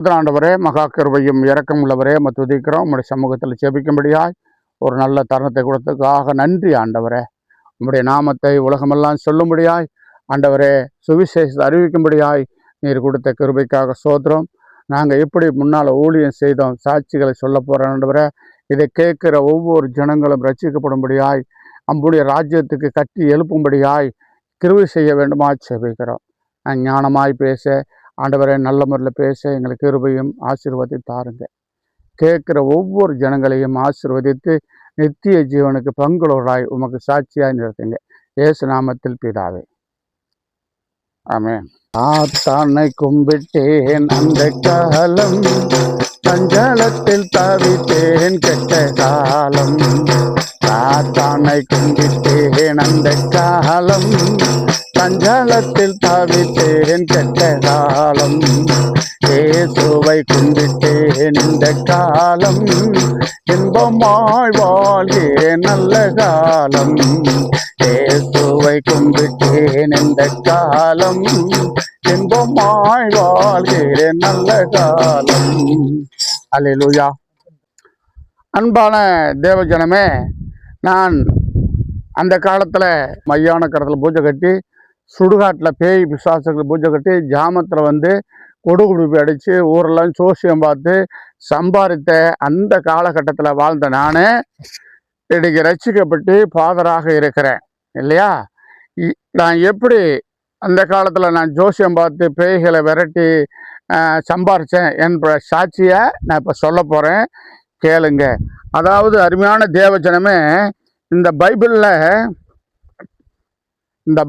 ஆண்டவரே, மகா கிருபையும் இரக்கம் உள்ளவரே, துதிக்கிறோம். உம்முடைய சமூகத்தில் ஜெபிக்கும்படியாய் ஒரு நல்ல தருணத்தை கொடுத்ததுக்காக நன்றி ஆண்டவரே. உம்முடைய நாமத்தை உலகமெல்லாம் சொல்லும்படியாய் ஆண்டவரே, சுவிசேஷத்தை அறிவிக்கும்படியாய் நீர் கொடுத்த கிருபைக்காக சோத்திரம். நாங்கள் எப்படி முன்னால் ஊழியம் செய்தோம், சாட்சிகளை சொல்ல போகிறோம் ஆண்டவரே. இதை கேட்குற ஒவ்வொரு ஜனங்களும் ரட்சிக்கப்படும்படியாய் நம்முடைய ராஜ்யத்துக்கு கட்டி எழுப்பும்படியாய் கிருபை செய்ய வேண்டுமா ஜெபிக்கிறோம். ஞானமாய் பேச ஆண்டவரே, நல்ல முறையில் பேச எங்களுக்கு கிருபையும் ஆசீர்வாதத்தை தாருங்க. கேட்குற ஒவ்வொரு ஜனங்களையும் ஆசீர்வதித்து நித்திய ஜீவனுக்கு பங்குள்ளவராய் உமக்கு சாட்சியாய் நிறுத்துங்க. இயேசு நாமத்தில் பிதாவே, ஆமென். ஆத்தானை கும்பிட்டேன் அந்த காலம், சஞ்சலத்தில் தவித்தேன் கெட்ட காலம். ஆத்தானை கும்பிட்டேன் அந்த காலம், சஞ்சலத்தில் தவித்தேன் கெட்ட காலம். இயேசுவை கும்பிட்டேன் இந்த காலம், இன்பமாய் வாழ்கிறேன் நல்ல காலம். இயேசுவை கும்பிட்டேன் இந்த காலம், இன்பமாய் வாழ்கிறேன் நல்ல காலம். அல்லேலூயா. அன்பான தேவஜனமே, நான் அந்த காலத்தில் மையான கடத்தில் பூஜை கட்டி, சுடுகாட்டில் பேய் பிசாசுகள் பூஜை கட்டி, ஜாமத்தில் வந்து கொடுகுடுப்பி அடித்து ஊரெல்லாம் சோசியம் பார்த்து சம்பாதித்த அந்த காலகட்டத்தில் வாழ்ந்த நான் இன்னைக்கு ரட்சிக்கப்பட்டு ஃபாதராக இருக்கிறேன் இல்லையா. நான் எப்படி அந்த காலத்தில் நான் ஜோசியம் பார்த்து பேய்களை விரட்டி சம்பாரித்தேன் என்ற சாட்சியை நான் இப்போ சொல்ல போகிறேன், கேளுங்க. அதாவது அருமையான தேவஜனமே, இந்த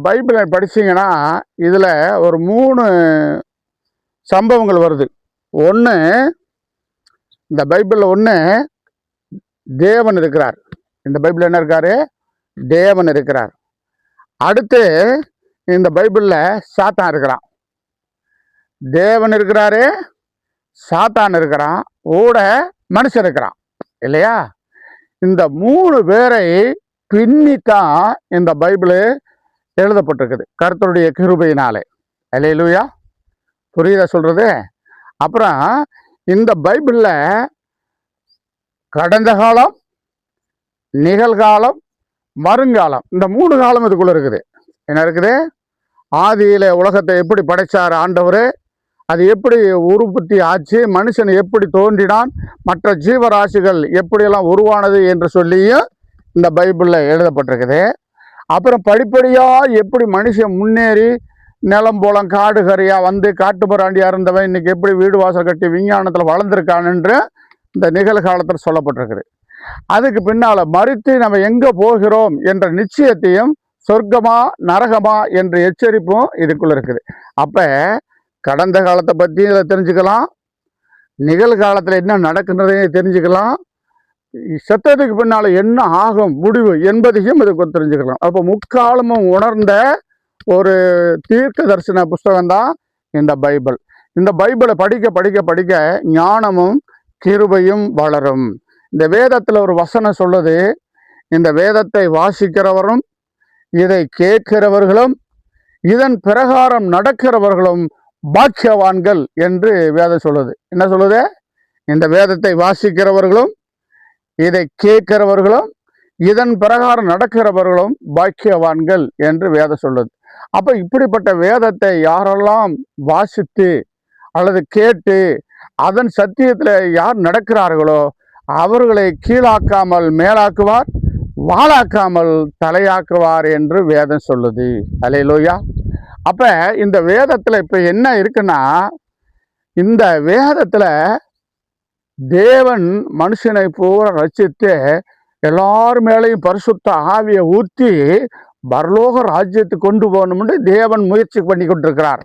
பைபிளை படிச்சிங்கன்னா இதில் ஒரு 3 சம்பவங்கள் வருது. ஒன்று, இந்த பைபிளில் ஒன்று தேவன் இருக்கிறார். இந்த பைபிள் என்ன இருக்காரு? தேவன் இருக்கிறார். அடுத்து இந்த பைபிளில் சாத்தான் இருக்கிறான். தேவன் இருக்கிறாரு, சாத்தான் இருக்கிறான், கூட மனுஷன் இருக்கிறான் இல்லையா. இந்த 3 பேரை பின்னித்தான் இந்த பைபிள் எழுதப்பட்டிருக்குது கர்த்தருடைய கிருபையினாலே. அல்லேலூயா. புரியுதா சொல்றது? அப்புறம் இந்த பைபிளில் கடந்த காலம், நிகழ்காலம், வருங்காலம், இந்த 3 காலம் இதுக்குள்ள இருக்குது. என்ன இருக்குது? ஆதியில உலகத்தை எப்படி படைச்சார் ஆண்டவர், அது எப்படி உற்பத்தி ஆச்சு, மனுஷன் எப்படி தோன்றினான், மற்ற ஜீவராசிகள் எப்படியெல்லாம் உருவானது என்று சொல்லியும் இந்த பைபிளில் எழுதப்பட்டிருக்குது. அப்புறம் படிப்படியாக எப்படி மனுஷன் முன்னேறி நிலம் போலம் காடு கரையாக வந்து காட்டு புறாண்டியாக இருந்தவன் இன்னைக்கு எப்படி வீடு வாசல் கட்டி விஞ்ஞானத்தில் வளர்ந்துருக்கான் என்று இந்த நிகழ்காலத்தில் சொல்லப்பட்டிருக்குது. அதுக்கு பின்னால் மறித்து நம்ம எங்கே போகிறோம் என்ற நிச்சயத்தையும், சொர்க்கமா நரகமா என்ற எச்சரிப்பும் இதுக்குள்ள இருக்குது. அப்போ கடந்த காலத்தை பற்றி இதில் தெரிஞ்சுக்கலாம், நிகழ்காலத்தில் என்ன நடக்குன்றதையும் தெரிஞ்சுக்கலாம், செத்ததுக்கு பின்னால் என்ன ஆகும் முடிவு என்பதையும் இதுக்கு தெரிஞ்சுக்கலாம். அப்போ முக்காலமும் உணர்ந்த ஒரு தீர்க்க தரிசன புஸ்தகம் தான் இந்த பைபிள். இந்த பைபிளை படிக்க படிக்க படிக்க ஞானமும் கிருபையும் வளரும். இந்த வேதத்தில் ஒரு வசனம் சொல்லுது, இந்த வேதத்தை வாசிக்கிறவரும் இதை கேட்கிறவர்களும் இதன் பிரகாரம் நடக்கிறவர்களும் பாக்கியவான்கள் என்று வேதம் சொல்லுது. என்ன சொல்லுது? இந்த வேதத்தை வாசிக்கிறவர்களும் இதை கேட்கிறவர்களும் இதன் பிரகாரம் நடக்கிறவர்களும் பாக்கியவான்கள் என்று வேதம் சொல்லுது. அப்போ இப்படிப்பட்ட வேதத்தை யாரெல்லாம் வாசித்து அல்லது கேட்டு அதன் சத்தியத்தில் யார் நடக்கிறார்களோ அவர்களை கீழாக்காமல் மேலாக்குவார், வாழாக்காமல் தலையாக்குவார் என்று வேதம் சொல்லுது. அல்லேலூயா. அப்போ இந்த வேதத்தில் இப்போ என்ன இருக்குன்னா, இந்த வேதத்தில் தேவன் மனுஷனை பூரா ரட்சித்து எல்லார் மேலேயும் பரிசுத்த ஆவியை ஊற்றி பரலோக ராஜ்யத்துக்கு கொண்டு போகணும்னு தேவன் முயற்சி பண்ணி கொண்டிருக்கிறார்.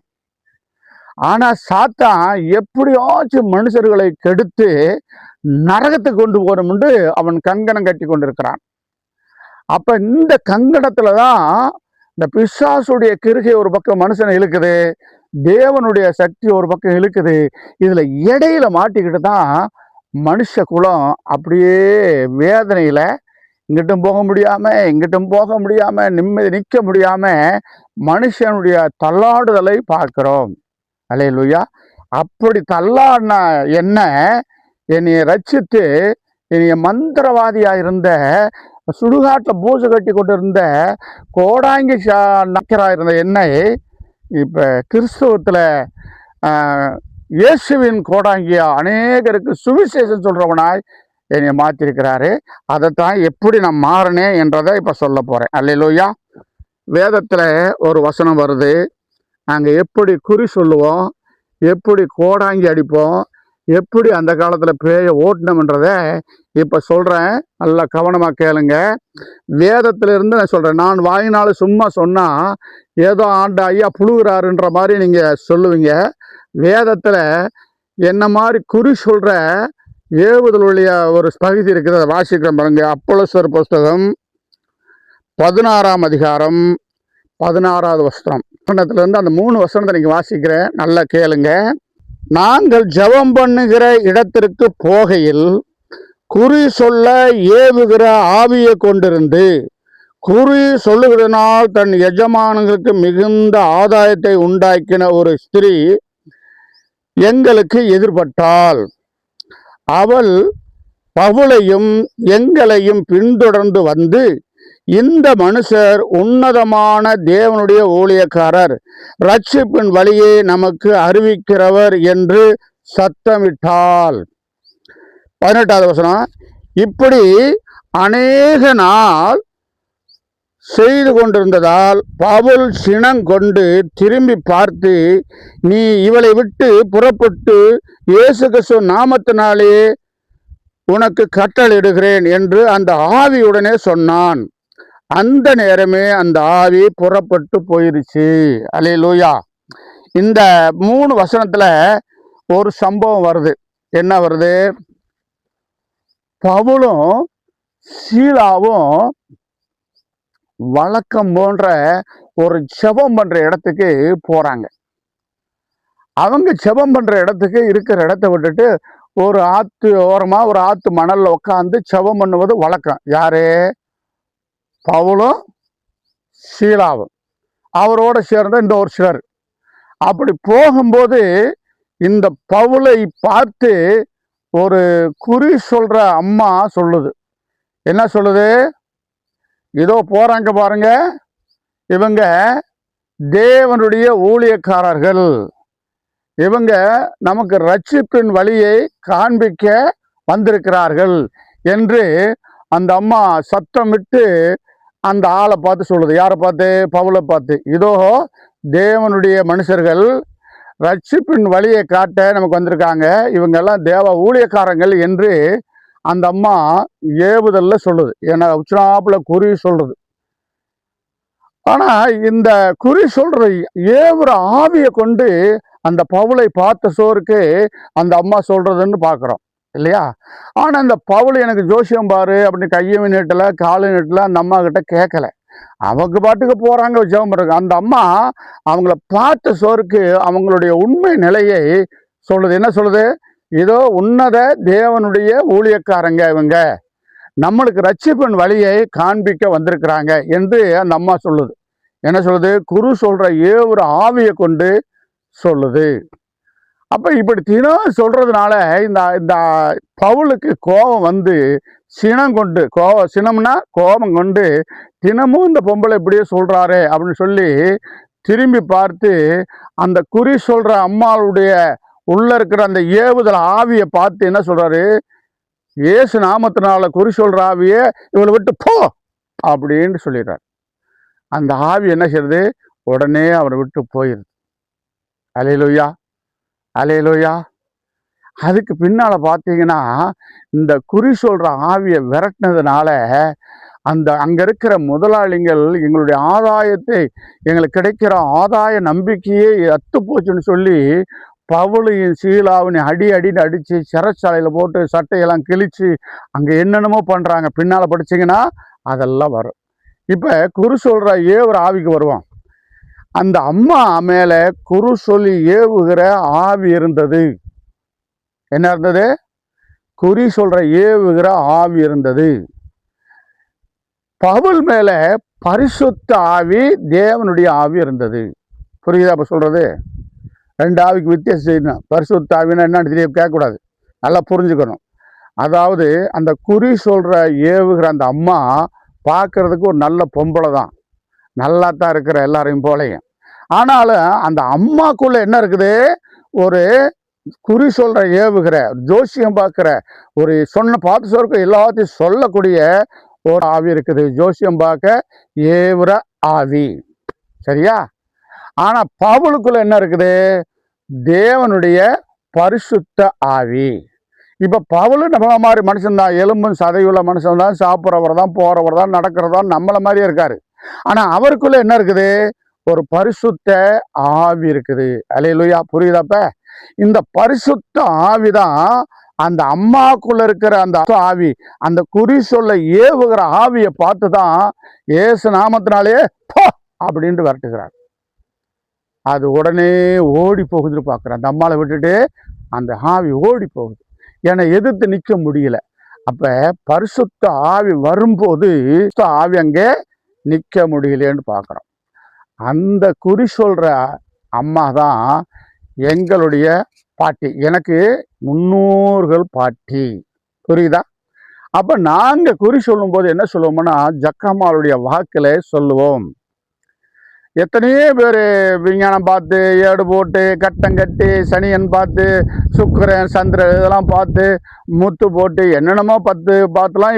ஆனால் சாத்தான் எப்படியாச்சும் மனுஷர்களை கெடுத்து நரகத்துக்கு கொண்டு போகணும்னு அவன் கங்கணம் கட்டி கொண்டிருக்கிறான். அப்போ இந்த கங்கணத்துல தான் இந்த பிசாசுடைய கிருகை ஒரு பக்கம் மனுஷனை இழுக்குது, தேவனுடைய சக்தி ஒரு பக்கம் இழுக்குது. இதில் இடையில மாட்டிக்கிட்டு தான் மனுஷ குலம் அப்படியே வேதனையில் இங்கிட்டும் போக முடியாமல் இங்கிட்டும் போக முடியாமல் நிம்மதி நிற்க முடியாமல் மனுஷனுடைய தள்ளாடுதலை பார்க்கிறோம். அல்லேலூயா. அப்படி தள்ளாடின என்ன என்னைய ரட்சித்து என்னைய மந்திரவாதியா இருந்த சுடுகாட்டில் பூஜை கட்டி கொண்டு இருந்த கோடாங்கி நக்கரா இருந்த என்னை இப்ப கிறிஸ்தவத்துல இயேசுவின் கோடாங்கியா அநேகருக்கு சுவிசேஷம் சொல்றவனாய் என்னை மாற்றிருக்கிறாரு. அதைத்தான் எப்படி நான் மாறினேன் என்றதை இப்ப சொல்ல போறேன். அல்லேலூயா. வேதத்துல ஒரு வசனம் வருது, நாங்க எப்படி குறி சொல்லுவோம், எப்படி கோடாங்கி அடிப்போம், எப்படி அந்த காலத்துல பேய ஓட்டணும்ன்றத இப்ப சொல்றேன். நல்லா கவனமா கேளுங்க. வேதத்துல இருந்து நான் சொல்றேன். நான் வாயினால சும்மா சொன்னா ஏதோ ஆண்ட ஐயா புழுகிறாருன்ற மாதிரி நீங்க சொல்லுவீங்க. வேதத்துல என்ன மாதிரி குறி சொல்ற ஏவுதலுடைய ஒரு பகுதி இருக்குது, அதை வாசிக்கிறேன் பாருங்க. அப்போஸ்தலர் புஸ்தகம் 16ஆம் அதிகாரம் 16வது வசனம் இருந்து அந்த 3 வசனத்தை நீங்க வாசிக்கிறேன், நல்லா கேளுங்க. நாங்கள் ஜெபம் பண்ணுகிற இடத்திற்கு போகையில் குறி சொல்ல ஏவுகிற ஆவியை கொண்டிருந்து குறி சொல்லுகிறனால் தன் எஜமானங்களுக்கு மிகுந்த ஆதாயத்தை உண்டாக்கின ஒரு ஸ்திரீ எங்களுக்கு எதிர்பட்டாள். அவள் பவுலையும் எங்களையும் பின்தொடர்ந்து வந்து, இந்த மனுஷர் உன்னதமான தேவனுடைய ஊழியக்காரர், ரட்சிப்பின் வழியை நமக்கு அறிவிக்கிறவர் என்று சத்தமிட்டாள். 18வது வசனம். இப்படி அநேக நாள் செய்து கொண்டிருந்ததால் பவுல் சினங்கொண்டு திரும்பி பார்த்து, நீ இவளை விட்டு புறப்பட்டு இயேசு கிறிஸ்து நாமத்தினாலே உனக்கு கட்டளையிடுகிறேன் என்று அந்த ஆவியுடனே சொன்னான். அந்த நேரமே அந்த ஆவி புறப்பட்டு போயிருச்சு. அல்லேலூயா. இந்த 3 வசனத்துல ஒரு சம்பவம் வருது. என்ன வருது? பவுலும் சீலாவும் வழக்கம் போன்ற ஒரு ஜெபம் பண்ற இடத்துக்கு போறாங்க. அவங்க ஜெபம் பண்ற இடத்துக்கு இருக்கிற இடத்தை விட்டுட்டு ஒரு ஆத்து ஓரமா ஒரு ஆத்து மணல்ல உட்காந்து ஜெபம் பண்ணுவது வழக்கம். யாரு? பவுலும் சீலாவும், அவரோட சேர்ந்த இந்த ஒரு சிலர். அப்படி போகும்போது இந்த பவுலை பார்த்து ஒரு குறி சொல்ற அம்மா சொல்லுது. என்ன சொல்லுது? இதோ போறாங்க பாருங்க, இவங்க தேவனுடைய ஊழியக்காரர்கள், இவங்க நமக்கு ரட்சிப்பின் வழியை காண்பிக்க வந்திருக்கிறார்கள் என்று அந்த அம்மா சத்தமிட்டு அந்த ஆளை பார்த்து சொல்லுது. யாரை பார்த்து? பவுலை பார்த்து. இதோ தேவனுடைய மனுஷர்கள் ரட்சிப்பின் வழியை காட்ட நமக்கு வந்திருக்காங்க, இவங்கெல்லாம் தேவ ஊழியக்காரங்கள் என்று அந்த அம்மா ஏவுதல்ல சொல்லுது. ஏன்னா உச்சனாப்புல குறி சொல்றது. ஆனா இந்த குறி சொல்ற ஏவுற ஆவியை கொண்டு அந்த பவுலை பார்த்த சோருக்கு அந்த அம்மா சொல்றதுன்னு பாக்குறோம் இல்லையா? ஆனா அந்த பவுல் எனக்கு ஜோசியம் பாரு அப்படின்னு கையும் நீட்டல காலும் நீட்டல அந்த அம்மா கிட்ட கேட்கல. அவங்க பாட்டுக்கு போறாங்க, ஜெபம் பண்றாங்க. அந்த அம்மா அவங்கள பார்த்த சோருக்கு அவங்களுடைய உண்மை நிலையை சொல்லுது. என்ன சொல்லுது? இதோ உன்னத தேவனுடைய ஊழியக்காரங்க, இவங்க நம்மளுக்கு ரட்சிப்பின் வழியை காண்பிக்க வந்திருக்கிறாங்க என்று அந்த அம்மா சொல்லுது. என்ன சொல்லுது? குரு சொல்ற ஏவுற ஆவியை கொண்டு சொல்லுது. அப்ப இப்படி தினம் சொல்றதுனால இந்த இந்த பவுலுக்கு கோபம் வந்து சினம் கொண்டு, சினம்னா கோபம் கொண்டு, தினமும் இந்த பொம்பளை இப்படியே சொல்றாரு அப்படின்னு சொல்லி திரும்பி பார்த்து அந்த குறி சொல்ற அம்மாவுடைய உள்ள இருக்கிற அந்த ஏவுதல் ஆவியை பார்த்து என்ன சொல்றாரு? இயேசு நாமத்தினால குறி சொல்ற ஆவியே இவளை விட்டு போ அப்படின்னு சொல்லிடுறாரு. அந்த ஆவி என்ன செய்யுது? உடனே அவரை விட்டு போயிருது. அல்லேலூயா, அல்லேலூயா. அதுக்கு பின்னால பார்த்தீங்கன்னா இந்த குறி சொல்ற ஆவியை விரட்டினதுனால அந்த அங்க இருக்கிற முதலாளிகள் எங்களுடைய ஆதாயத்தை, எங்களுக்கு கிடைக்கிற ஆதாய நம்பிக்கையே அத்து போச்சுன்னு சொல்லி பவுலையும் சீலாவினையும் அடின்னு அடிச்சு சிறைச்சாலையில போட்டு சட்டையெல்லாம் கிழிச்சு அங்க என்னென்னமோ பண்றாங்க. பின்னால படிச்சீங்கன்னா அதெல்லாம் வரும். இப்ப குரு சொல்ற ஏவுற ஆவிக்கு வருவோம். அந்த அம்மா மேல குரு சொல்லி ஏவுகிற ஆவி இருந்தது. என்ன இருந்தது? குறி சொல்ற ஏவுகிற ஆவி இருந்தது. பவுல் மேல பரிசுத்த ஆவி, தேவனுடைய ஆவி இருந்தது. புரியுதா இப்ப சொல்றது? ரெண்டு ஆவிக்கு வித்தியாசம் செய்யணும். பரிசுத்த ஆவினா என்னன்னு தெரிய கேட்கக்கூடாது, நல்லா புரிஞ்சுக்கணும். அதாவது அந்த குறி சொல்கிற ஏவுகிற அந்த அம்மா பார்க்கறதுக்கு ஒரு நல்ல பொம்பளை தான், நல்லா தான் இருக்கிற எல்லாரையும் போலையும். ஆனாலும் அந்த அம்மாக்குள்ள என்ன இருக்குது, ஒரு குறி சொல்ற ஏவுகிற ஜோசியம் பார்க்கிற ஒரு சொன்ன பார்த்து சொல்ற எல்லாத்தையும் சொல்லக்கூடிய ஒரு ஆவி இருக்குது, ஜோசியம் பார்க்க ஏவுற ஆவி. சரியா? ஆனா பவுலுக்குள்ள என்ன இருக்குது, தேவனுடைய பரிசுத்த ஆவி. இப்ப பவுலு நம்மள மாதிரி மனுஷன்தான், எலும்பும் சதையுள்ள மனுஷன் தான், சாப்பிட்றவர் தான், போறவர் தான், நடக்கிறதா நம்மள மாதிரியே இருக்காரு. ஆனா அவருக்குள்ள என்ன இருக்குது, ஒரு பரிசுத்த ஆவி இருக்குது. அல்லேலூயா, புரியுதாப்ப? இந்த பரிசுத்த ஆவிதான் அந்த அம்மாக்குள்ள இருக்கிற அந்த ஆவி, அந்த குறி சொல்ல ஏவுகிற ஆவியை பார்த்துதான் ஏசு நாமத்தினாலே அப்படின்ட்டு விரட்டுகிறார். அது உடனே ஓடி போகுதுன்னு பார்க்குறேன். அந்த அம்மாவை விட்டுட்டு அந்த ஆவி ஓடி போகுது, என்னை எதிர்த்து நிற்க முடியல. அப்ப பரிசுத்த ஆவி வரும்போது ஆவி அங்கே நிற்க முடியலன்னு பார்க்குறோம். அந்த குறி சொல்ற அம்மா தான் எங்களுடைய பாட்டி, எனக்கு முன்னோர்கள் பாட்டி. புரியுதா? அப்ப நாங்க குறி சொல்லும் போது என்ன சொல்லுவோம்னா, ஜக்கம்மாளுடைய வாக்குல சொல்லுவோம். எத்தனையோ பேர் விஞ்ஞானம் பார்த்து, ஏடு போட்டு, கட்டம் கட்டி, சனியன் பார்த்து, சுக்கிரன் சந்திரன் இதெல்லாம் பார்த்து, முத்து போட்டு, என்னென்னமோ பார்த்துலாம்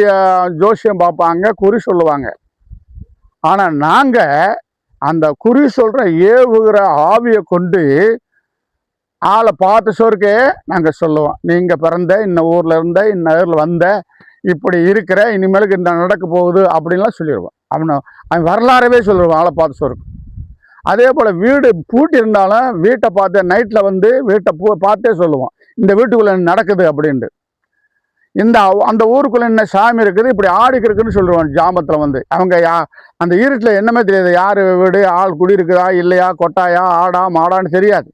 ஜோசியம் பார்ப்பாங்க, குறி சொல்லுவாங்க. ஆனா நாங்க அந்த குறி சொல்ற ஏவுகிற ஆவியை கொண்டு ஆளை பார்த்து சொருக்கே நாங்க சொல்லுவோம். நீங்க பிறந்த இந்த ஊர்ல இருந்த இந்த ஊர்ல வந்த, இப்படி இருக்கிற, இனிமேலுக்கு இந்த நடக்க போகுது அப்படின்லாம் சொல்லிடுவோம். அவன் வரலாறவே சொல்லிடுவான் ஆளை பார்த்து சொருக்கு. அதே போல் வீடு பூட்டி இருந்தாலும் வீட்டை பார்த்து நைட்டில் வந்து வீட்டை பார்த்தே சொல்லுவோம், இந்த வீட்டுக்குள்ளே நடக்குது அப்படின்ட்டு. அந்த ஊருக்குள்ளே என்ன சாமி இருக்குது, இப்படி ஆடிக்கு இருக்குன்னு சொல்லுவான். ஜாமத்தில் வந்து அவங்க அந்த இருட்டில் என்னமே தெரியாது, யார் வீடு, ஆள் குடி இருக்குதா இல்லையா, கொட்டாயா, ஆடா மாடான்னு தெரியாது.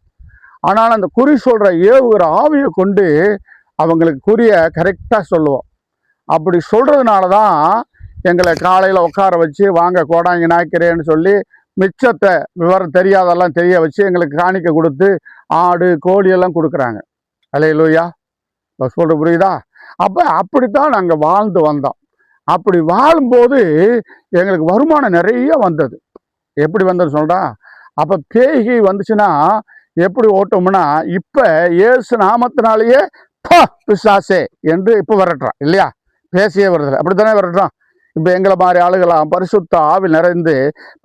ஆனால் அந்த குறி சொல்கிற ஏவுகிற ஆவியை கொண்டு அவங்களுக்கு குறிய கரெக்டாக சொல்லுவோம். அப்படி சொல்கிறதுனால தான் எங்களை காலையில் உட்கார வச்சு, வாங்க கோடாங்கி நாய்க்கிறேன்னு சொல்லி மிச்சத்தை விவரம் தெரியாதெல்லாம் தெரிய வச்சு எங்களுக்கு காணிக்க கொடுத்து ஆடு கோழி எல்லாம் கொடுக்குறாங்க. அல்லேலூயா, சொல்ற புரியுதா? அப்போ அப்படித்தான் நாங்கள் வாழ்ந்து வந்தோம். அப்படி வாழும்போது எங்களுக்கு வருமானம் நிறைய வந்தது. எப்படி வந்தது சொல்றா? அப்போ பேய்கை வந்துச்சுன்னா எப்படி ஓட்டோம்னா, இப்போ ஏசு நாமத்தினாலேயே பிசாசே என்று இப்போ விரட்டுறான் இல்லையா, பேசியே வருதில்லை, அப்படித்தானே விரட்டுறான். இப்போ எங்களை மாதிரி ஆளுகளாம் பரிசுத்த ஆவி நிறைந்து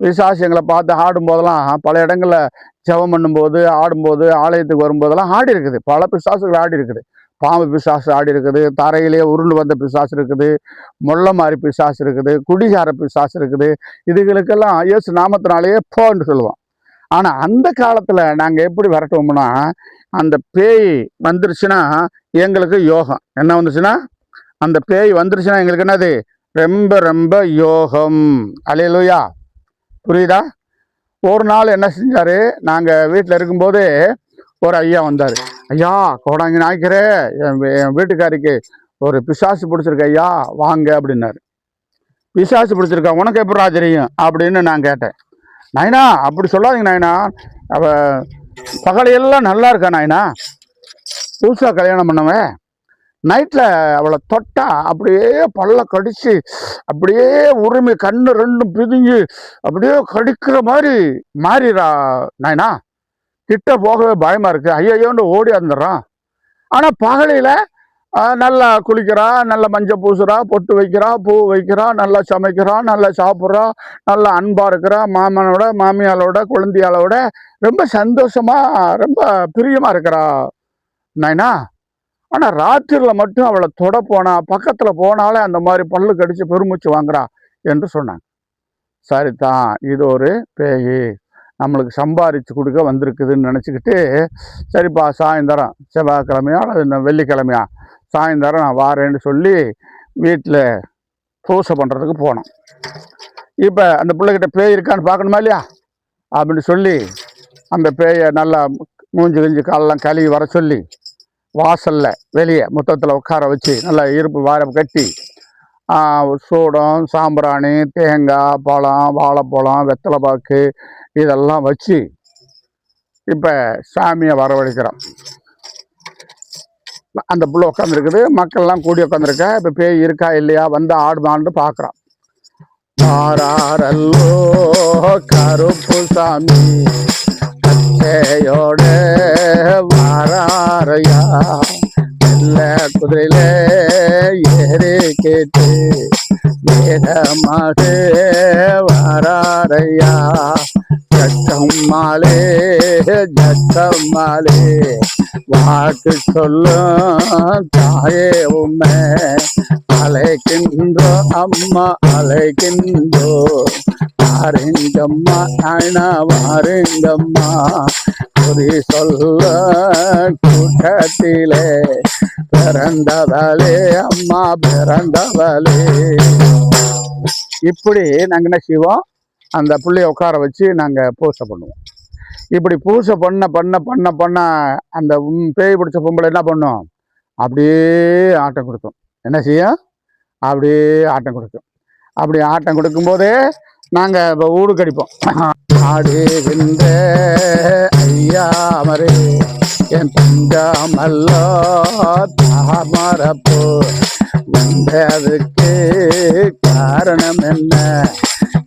பிசாசு எங்களை பார்த்து ஆடும் போதெல்லாம், பல இடங்களில் ஜெபம் பண்ணும்போது, ஆடும்போது, ஆலயத்துக்கு வரும்போதெல்லாம் ஆடி இருக்குது. பல பிசாசுகள் ஆடி இருக்குது. பாம்பு பிசாசு ஆடி இருக்குது, தரையிலே உருண்டு வந்த பிசாசு இருக்குது, முல்லை மாதிரி பிசாசு இருக்குது, குடிகார பிசாசு இருக்குது. இதுகளுக்கெல்லாம் இயேசு நாமத்தினாலேயே போன்னு சொல்லுவோம். ஆனால் அந்த காலத்தில் நாங்கள் எப்படி விரட்டுவோம்னா, அந்த பேய் வந்துருச்சுன்னா எங்களுக்கு யோகம் என்ன வந்துச்சுன்னா, அந்த பேய் வந்துருச்சுன்னா எங்களுக்கு என்னது, ரொம்ப ரொம்ப யோகம். அல்லேலூயா, புரியுதா? ஒரு நாள் என்ன செஞ்சாரு, நாங்கள் வீட்டில் இருக்கும்போது ஒரு ஐயா வந்தார். ஐயா, கோடாங்கி நாய்க்கிறே, என் வீட்டுக்காரிக்கு ஒரு பிசாசு பிடிச்சிருக்கு ஐயா, வாங்க அப்படின்னாரு. பிசாசு பிடிச்சிருக்கா, உனக்கு எப்படா தெரியும் அப்படின்னு நான் கேட்டேன். நாயனா அப்படி சொல்லாதீங்க நாயனா, அவ பகலையெல்லாம் நல்லா இருக்கா நாயனா, புதுசாக கல்யாணம் பண்ணவன், நைட்டில் அவளை தொட்டா அப்படியே பல்ல கடிச்சு, அப்படியே உரிமை கண்ணு ரெண்டும் பிதுங்கி அப்படியே கடிக்கிற மாதிரி மாறிடா நாயனா, கிட்ட போகவே பயமாக இருக்குது, ஐயோன்னு ஓடி வந்துடுறான். ஆனால் பகலையில் நல்லா குளிக்கிறா, நல்லா மஞ்சள் பூசுறா, பொட்டு வைக்கிறா, பூ வைக்கிறா, நல்லா சமைக்கிறா, நல்லா சாப்பிட்றா, நல்லா அன்பாக இருக்கிறா, மாமனோட மாமியாலோட குழந்தையாலோட ரொம்ப சந்தோஷமாக ரொம்ப பிரியமாக இருக்கிறா நாயனா. ஆனால் ராத்திரியில் மட்டும் அவளை தொட போனா, பக்கத்தில் போனாலே அந்த மாதிரி பல்லு கடிச்சு பெருமூச்சு வாங்குறா என்று சொன்னாங்க. சரிதான், இது ஒரு பேய் நம்மளுக்கு சம்பாதிச்சு கொடுக்க வந்திருக்குதுன்னு நினச்சிக்கிட்டு, சரிப்பா சாயந்தரம் செவ்வாய்க்கிழமையா அல்லது வெள்ளிக்கிழமையா சாயந்தரம் நான் வாரேன்னு சொல்லி வீட்டில் பூசை பண்ணுறதுக்கு போனோம். இப்போ அந்த பிள்ளைகிட்ட பேய் இருக்கான்னு பார்க்கணுமா இல்லையா அப்படின்னு சொல்லி அந்த பேயை நல்லா மூஞ்சி கிஞ்சி காலெல்லாம் கழுவி வர சொல்லி வாசலில் வெளியே முத்தத்தில் உட்கார வச்சு நல்லா இருப்பு வாரம் கட்டி சூடம், சாம்பிராணி, தேங்காய், பழம், வாழைப்பழம், வெத்தலை பாக்கு இதெல்லாம் வச்சு இப்போ சாமியை வரவழைக்கிறோம். அந்த புள்ள உட்காந்துருக்குது, மக்கள்லாம் கூடி உட்காந்துருக்க. இப்போ பேய் இருக்கா இல்லையா வந்து ஆடுமான்னு பார்க்குறோம். வாராரல்லோ கருப்பு சாமி கச்சையோட வாராரையா, வெள்ள குதிரையில ஏறி கேட்டு வேகமாக வாராரையா. ஜக்கம்மாளே ஜக்கம்மாளே வாக்கு சொல்லும் தாயே உண்மை, அழைக்கின்றோ அம்மா அழைக்கின்றோ, வாருங்கம்மா அண்ணா வாருங்கம்மா, குறி சொல்ல கூட்டத்திலே பிறந்தவளே அம்மா பிறந்தவளே. இப்படி நாங்கள் என்ன செய்வோம், அந்த பிள்ளைய உட்கார வச்சு நாங்கள் பூசை பண்ணுவோம். இப்படி பூசை பண்ண பண்ண பண்ண பண்ண அந்த பேய் பிடிச்ச பொம்பளை என்ன பண்ணும், அப்படியே ஆட்டம் கொடுக்கும். என்ன செய்யும், அப்படியே ஆட்டம் கொடுக்கும். அப்படி ஆட்டம் கொடுக்கும்போதே நாங்கள் இப்போ ஊடு கடிப்போம். ஆடுகின்ற ஐயாமரே என் தஞ்சாமல்லோ தாமரப்போ, வந்ததுக்கு காரணம் என்ன,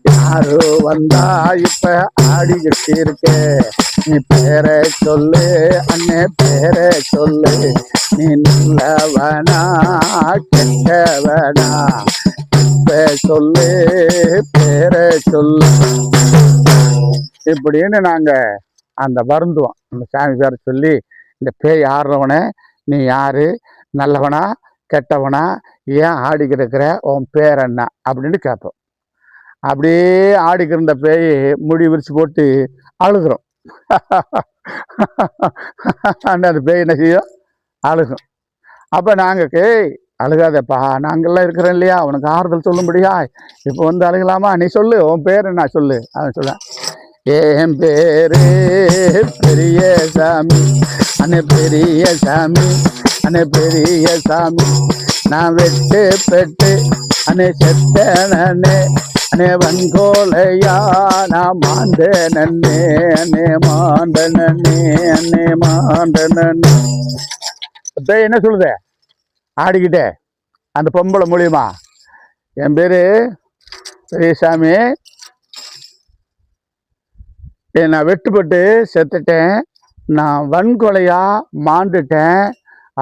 யாரு வந்தா இப்ப ஆடிக்கிட்டு இருக்க, நீ பேரை சொல்லு அண்ணே பேரை சொல்லு, நீ நல்லவனா கெட்டவனா, இப்ப சொல்லு பேரை சொல்லு. இப்படின்னு நாங்க அந்த வருந்துவோம். அந்த சாமி பேரை சொல்லி, இந்த பேய் ஆடுறவனே நீ யாரு, நல்லவனா கெட்டவனா, ஏன் ஆடிக்கிட்டு இருக்கிற, உன் பேர் என்ன அப்படின்னு கேட்போம். அப்படியே ஆடிக்கிருந்த பேய் முடி விரிச்சு போட்டு அழுகிறோம். அந்த பேய் என்ன செய்யும், அழுகும். அப்போ நாங்கள் அழுகாதப்பா, நாங்கள்லாம் இருக்கிறோம் இல்லையா, உனக்கு ஆறுதல் சொல்லும்படியா, இப்போ வந்து அழுகலாமா, நீ சொல்லு உன் பேர் என்ன சொல்லு. அவன் சொல்ல, என் பேரு பெரிய சாமி அண்ணே பெரிய சாமி அண்ணே பெரிய சாமி, நான் வெட்டு பெட்டு அண்ணே செத்தனே அண்ணே வன்கோலையா, நான் மாண்ட நன்னே அண்ணே மாண்ட நன்னே அண்ணே மாண்ட நன்னே. என்ன சொல்லுத ஆடிக்கிட்டே அந்த பொம்பளை மூலியமா, என் பேரு பெரியசாமி, நான் வெட்டுப்பட்டு செத்துட்டேன், நான் வன்கொலையா மாண்டுட்டேன்,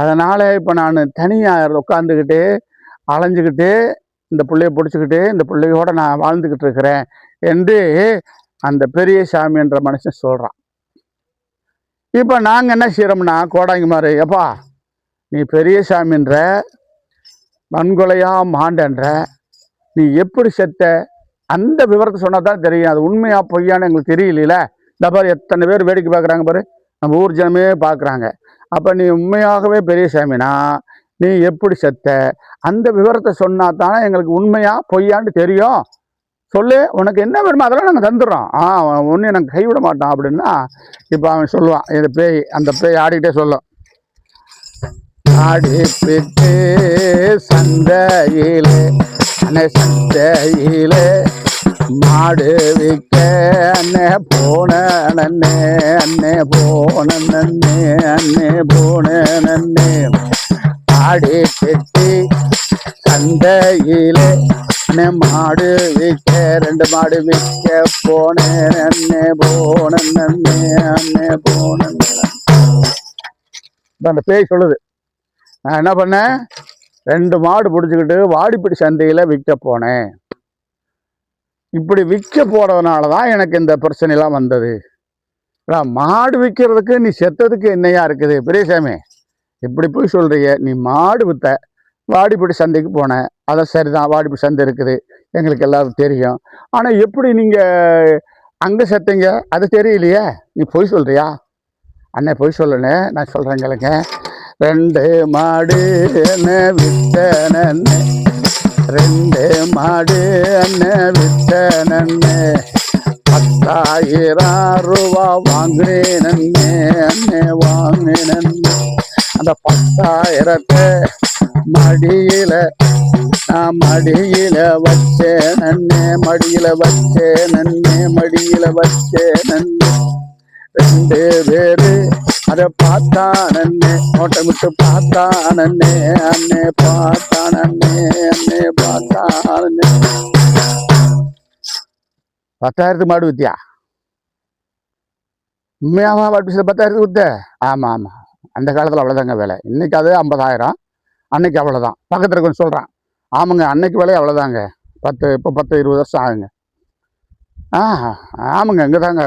அதனால இப்போ நான் தனியாக உட்காந்துக்கிட்டு அலைஞ்சிக்கிட்டு இந்த பிள்ளைய பிடிச்சிக்கிட்டு இந்த பிள்ளையோட நான் வாழ்ந்துக்கிட்டு இருக்கிறேன் என்று அந்த பெரிய சாமி என்ற மனுஷன் சொல்கிறான். இப்போ நாங்கள் என்ன செய்கிறோம்னா, கோடாங்கி மாதிரி, எப்பா நீ பெரிய சாமின்ற வன்கொலையா மாண்டன்ற, நீ எப்படி செத்த, அந்த விவரத்தை சொன்னால் தான் தெரியும், அது உண்மையா பொய்யான்னு எங்களுக்கு தெரியல. இந்த பாரு எத்தனை பேர் வேடிக்கை பார்க்குறாங்க பாரு, நம்ம ஊர் ஜனமே பார்க்குறாங்க. அப்போ நீ உண்மையாகவே பெரிய சாமினா நீ எப்படி செத்த, அந்த விவரத்தை சொன்னா தானே எங்களுக்கு உண்மையா பொய்யான்னு தெரியும். சொல்லு, உனக்கு என்ன வேணுமோ அதெல்லாம் நாங்கள் தந்துடுறோம், ஒன்றும் நாங்கள் கைவிட மாட்டோம் அப்படின்னா. இப்போ அவன் சொல்லுவான், இந்த பேய், அந்த பேய் ஆடிக்கிட்டே சொல்லும், ஆடிப்பிட்டு சந்தையிலே அண்ணே சந்தையிலே மாடு விற்க அண்ணே போன நன்னே அண்ணே போன நன்னே அண்ணே போன நன்னே, ஆடி பெட்டி சந்தையிலே அண்ணே மாடு விற்க, ரெண்டு மாடு விற்க போனேன் அண்ணே போன நன்னே அண்ணே போன. அந்த பேய் சொல்லுது, நான் என்ன பண்ணேன், ரெண்டு மாடு பிடிச்சிக்கிட்டு வாடிப்பட்டி சந்தையில் விற்க போனேன், இப்படி விற்க போறதுனால தான் எனக்கு இந்த பிரச்சனைலாம் வந்தது. மாடு விற்கிறதுக்கு நீ செத்ததுக்கு என்னையா இருக்குது பெரியசாமி, இப்படி போய் சொல்றிய, நீ மாடு விற்ற வாடிப்பட்டி சந்தைக்கு போனேன், அதை சரிதான் வாடிப்பட்டி சந்தை இருக்குது எங்களுக்கு எல்லாருக்கும் தெரியும், ஆனால் எப்படி நீங்கள் அங்கே செத்தீங்க அது தெரியலையே, நீ போய் சொல்றியா. அண்ணே போய் சொல்லுன்னு நான் சொல்கிறேன் கேளுங்க, ரெண்டு மாடு என்ன வித்த நன்னே, ரெண்டு மாடு என்ன வித்த நன்னே, 10,000 ரூபா வாங்கினேன் நன்னே அண்ணே வாங்கினேன் நன்னே, அந்த 10,000 மடியில நான் மடியில வச்சேன் நன்னே, மடியில வச்சேன் நன்னே, மடியில வச்சேன் நன்னே, ரெண்டு பேரு அதை பார்த்தானே நோட்டமிட்டு பார்த்தானே அண்ணே பார்த்தானே அண்ணே பார்த்தானே. 10,000 மாடு வித்தியா? உண்மையாவா வாட்டு 10,000 வித்த? ஆமா ஆமா, அந்த காலத்துல அவ்வளவுதாங்க விலை. இன்னைக்கு அது 50,000, அன்னைக்கு அவ்வளவுதான். பக்கத்துல கொஞ்சம் சொல்றான், ஆமாங்க அன்னைக்கு விலை அவ்வளவுதாங்க. இப்போ 10-20 வருஷம் ஆகுங்க. ஆமாங்க இங்கே தாங்க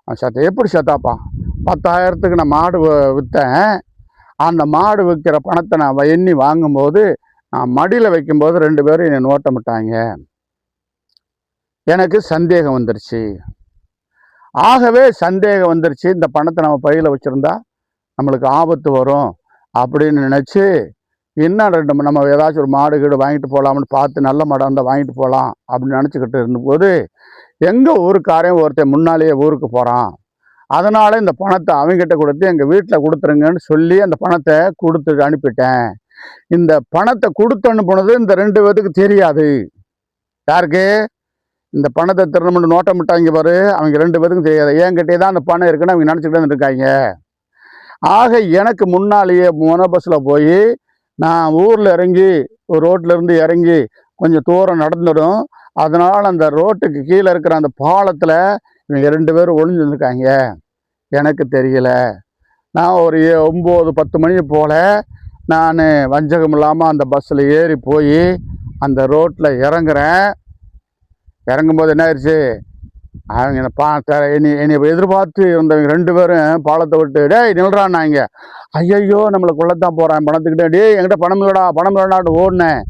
சத்த. எப்படி சத்தாப்பா? 10,000க்கு நான் மாடு விற்றேன். அந்த மாடு விற்கிற பணத்தை நான் எண்ணி வாங்கும்போது, நான் மடியில் வைக்கும்போது 2 பேரும் என்னை நோட்டமிட்டாங்க. எனக்கு சந்தேகம் வந்துருச்சு. ஆகவே சந்தேகம் வந்துருச்சு, இந்த பணத்தை நம்ம பையில் வச்சுருந்தா நம்மளுக்கு ஆபத்து வரும் அப்படின்னு நினச்சி, இன்னும் 2 நம்ம ஏதாச்சும் ஒரு மாடு கீடு வாங்கிட்டு போகலாம்னு பார்த்து, நல்ல மாடாக இருந்தால் வாங்கிட்டு போகலாம் அப்படின்னு நினச்சிக்கிட்டு இருந்தபோது, எங்கள் ஊருக்காரையும் ஒருத்தன் முன்னாலேயே ஊருக்கு போகிறான். அதனால் இந்த பணத்தை அவங்ககிட்ட கொடுத்து எங்கள் வீட்டில் கொடுத்துருங்கன்னு சொல்லி அந்த பணத்தை கொடுத்து அனுப்பிட்டேன். இந்த பணத்தை கொடுத்து அனுப்புனது இந்த 2 பேருக்கு தெரியாது. யாருக்கு? இந்த பணத்தை திரும்ப நோட்டமிட்டாங்க பாரு, அவங்க 2 பேருக்கும் தெரியாது. என்கிட்டே தான் அந்த பணம் இருக்குன்னு அவங்க நினச்சிக்கிட்டு இருக்காங்க. ஆக எனக்கு முன்னாலேயே பஸ்ஸில் போய் நான் ஊரில் இறங்கி, ஒரு ரோட்டிலேருந்து இறங்கி கொஞ்சம் தூரம் நடந்துடும். அதனால் அந்த ரோட்டுக்கு கீழே இருக்கிற அந்த பாலத்தில் இவங்க 2 பேரும் ஒளிஞ்சுருக்காங்க. எனக்கு தெரியல. நான் ஒரு 9-10 மணி போல் நான் வஞ்சகம் இல்லாமல் அந்த பஸ்ஸில் ஏறி போய் அந்த ரோட்டில் இறங்குறேன். இறங்கும்போது என்ன ஆயிடுச்சு, அவங்க என்னை எதிர்பார்த்து இருந்தவங்க 2 பேரும் பாலத்தை விட்டு, டேய் நில்றான்னாங்க. ஐயையோ நம்மளை கொள்ளத்தான் போகிறான் பணத்துக்கிட்டே. டேய் என்கிட்ட பணம் இல்லைடான்னு ஓடினேன்.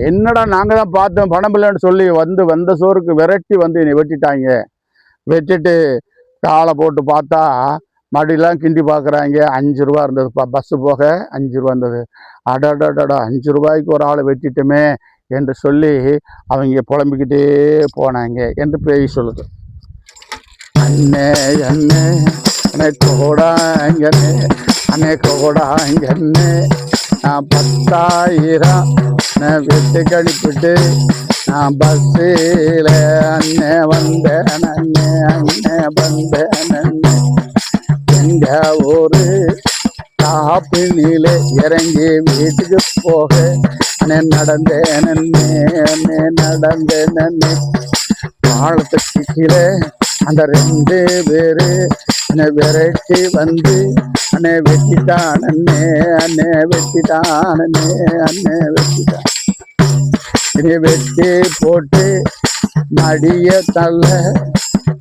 என்னடா நாங்கள் தான் பார்த்தோம் பணம் இல்லைன்னு சொல்லி வந்த சோறுக்கு விரட்டி என்னை வெட்டிட்டாங்க. வெட்டிட்டு காலை போட்டு பார்த்தா மடியெல்லாம் கிண்டி பார்க்குறாங்க. 5 ரூபா இருந்ததுப்பா, பஸ்ஸு போக 5 ரூபா இருந்தது. அடடடா 5 ரூபாய்க்கு ஒரு ஆளை வெட்டிட்டுமே என்று சொல்லி அவங்க புலம்பிக்கிட்டே போனாங்க என்று பேய் சொல்லுது. அண்ணே அண்ணே அண்ணே கோடாங்கண்ணே அண்ணே கோடாங்கண்ணே, நான் 10,000 நான் வெட்டு கழிப்பிட்டு நான் பஸ்ஸில் அண்ணே வந்தேன் அண்ணே அண்ணே வந்தேன் அண்ணே. எங்க ஒரு காப்பினிலே இறங்கி வீட்டுக்கு போக அண்ணே நடந்தேன் அண்ணே அண்ணே நடந்தேன் அண்ணே. பாலத்துக்கு கீழே அந்த 2 பேரு அண்ணே விரட்டி அண்ணே வெட்டிட்டான் அண்ணே அண்ணே வெட்டிட்டான் அண்ணே அண்ணே வெட்டிட்டான். இனி வெட்டி போட்டு மடிய தள்ள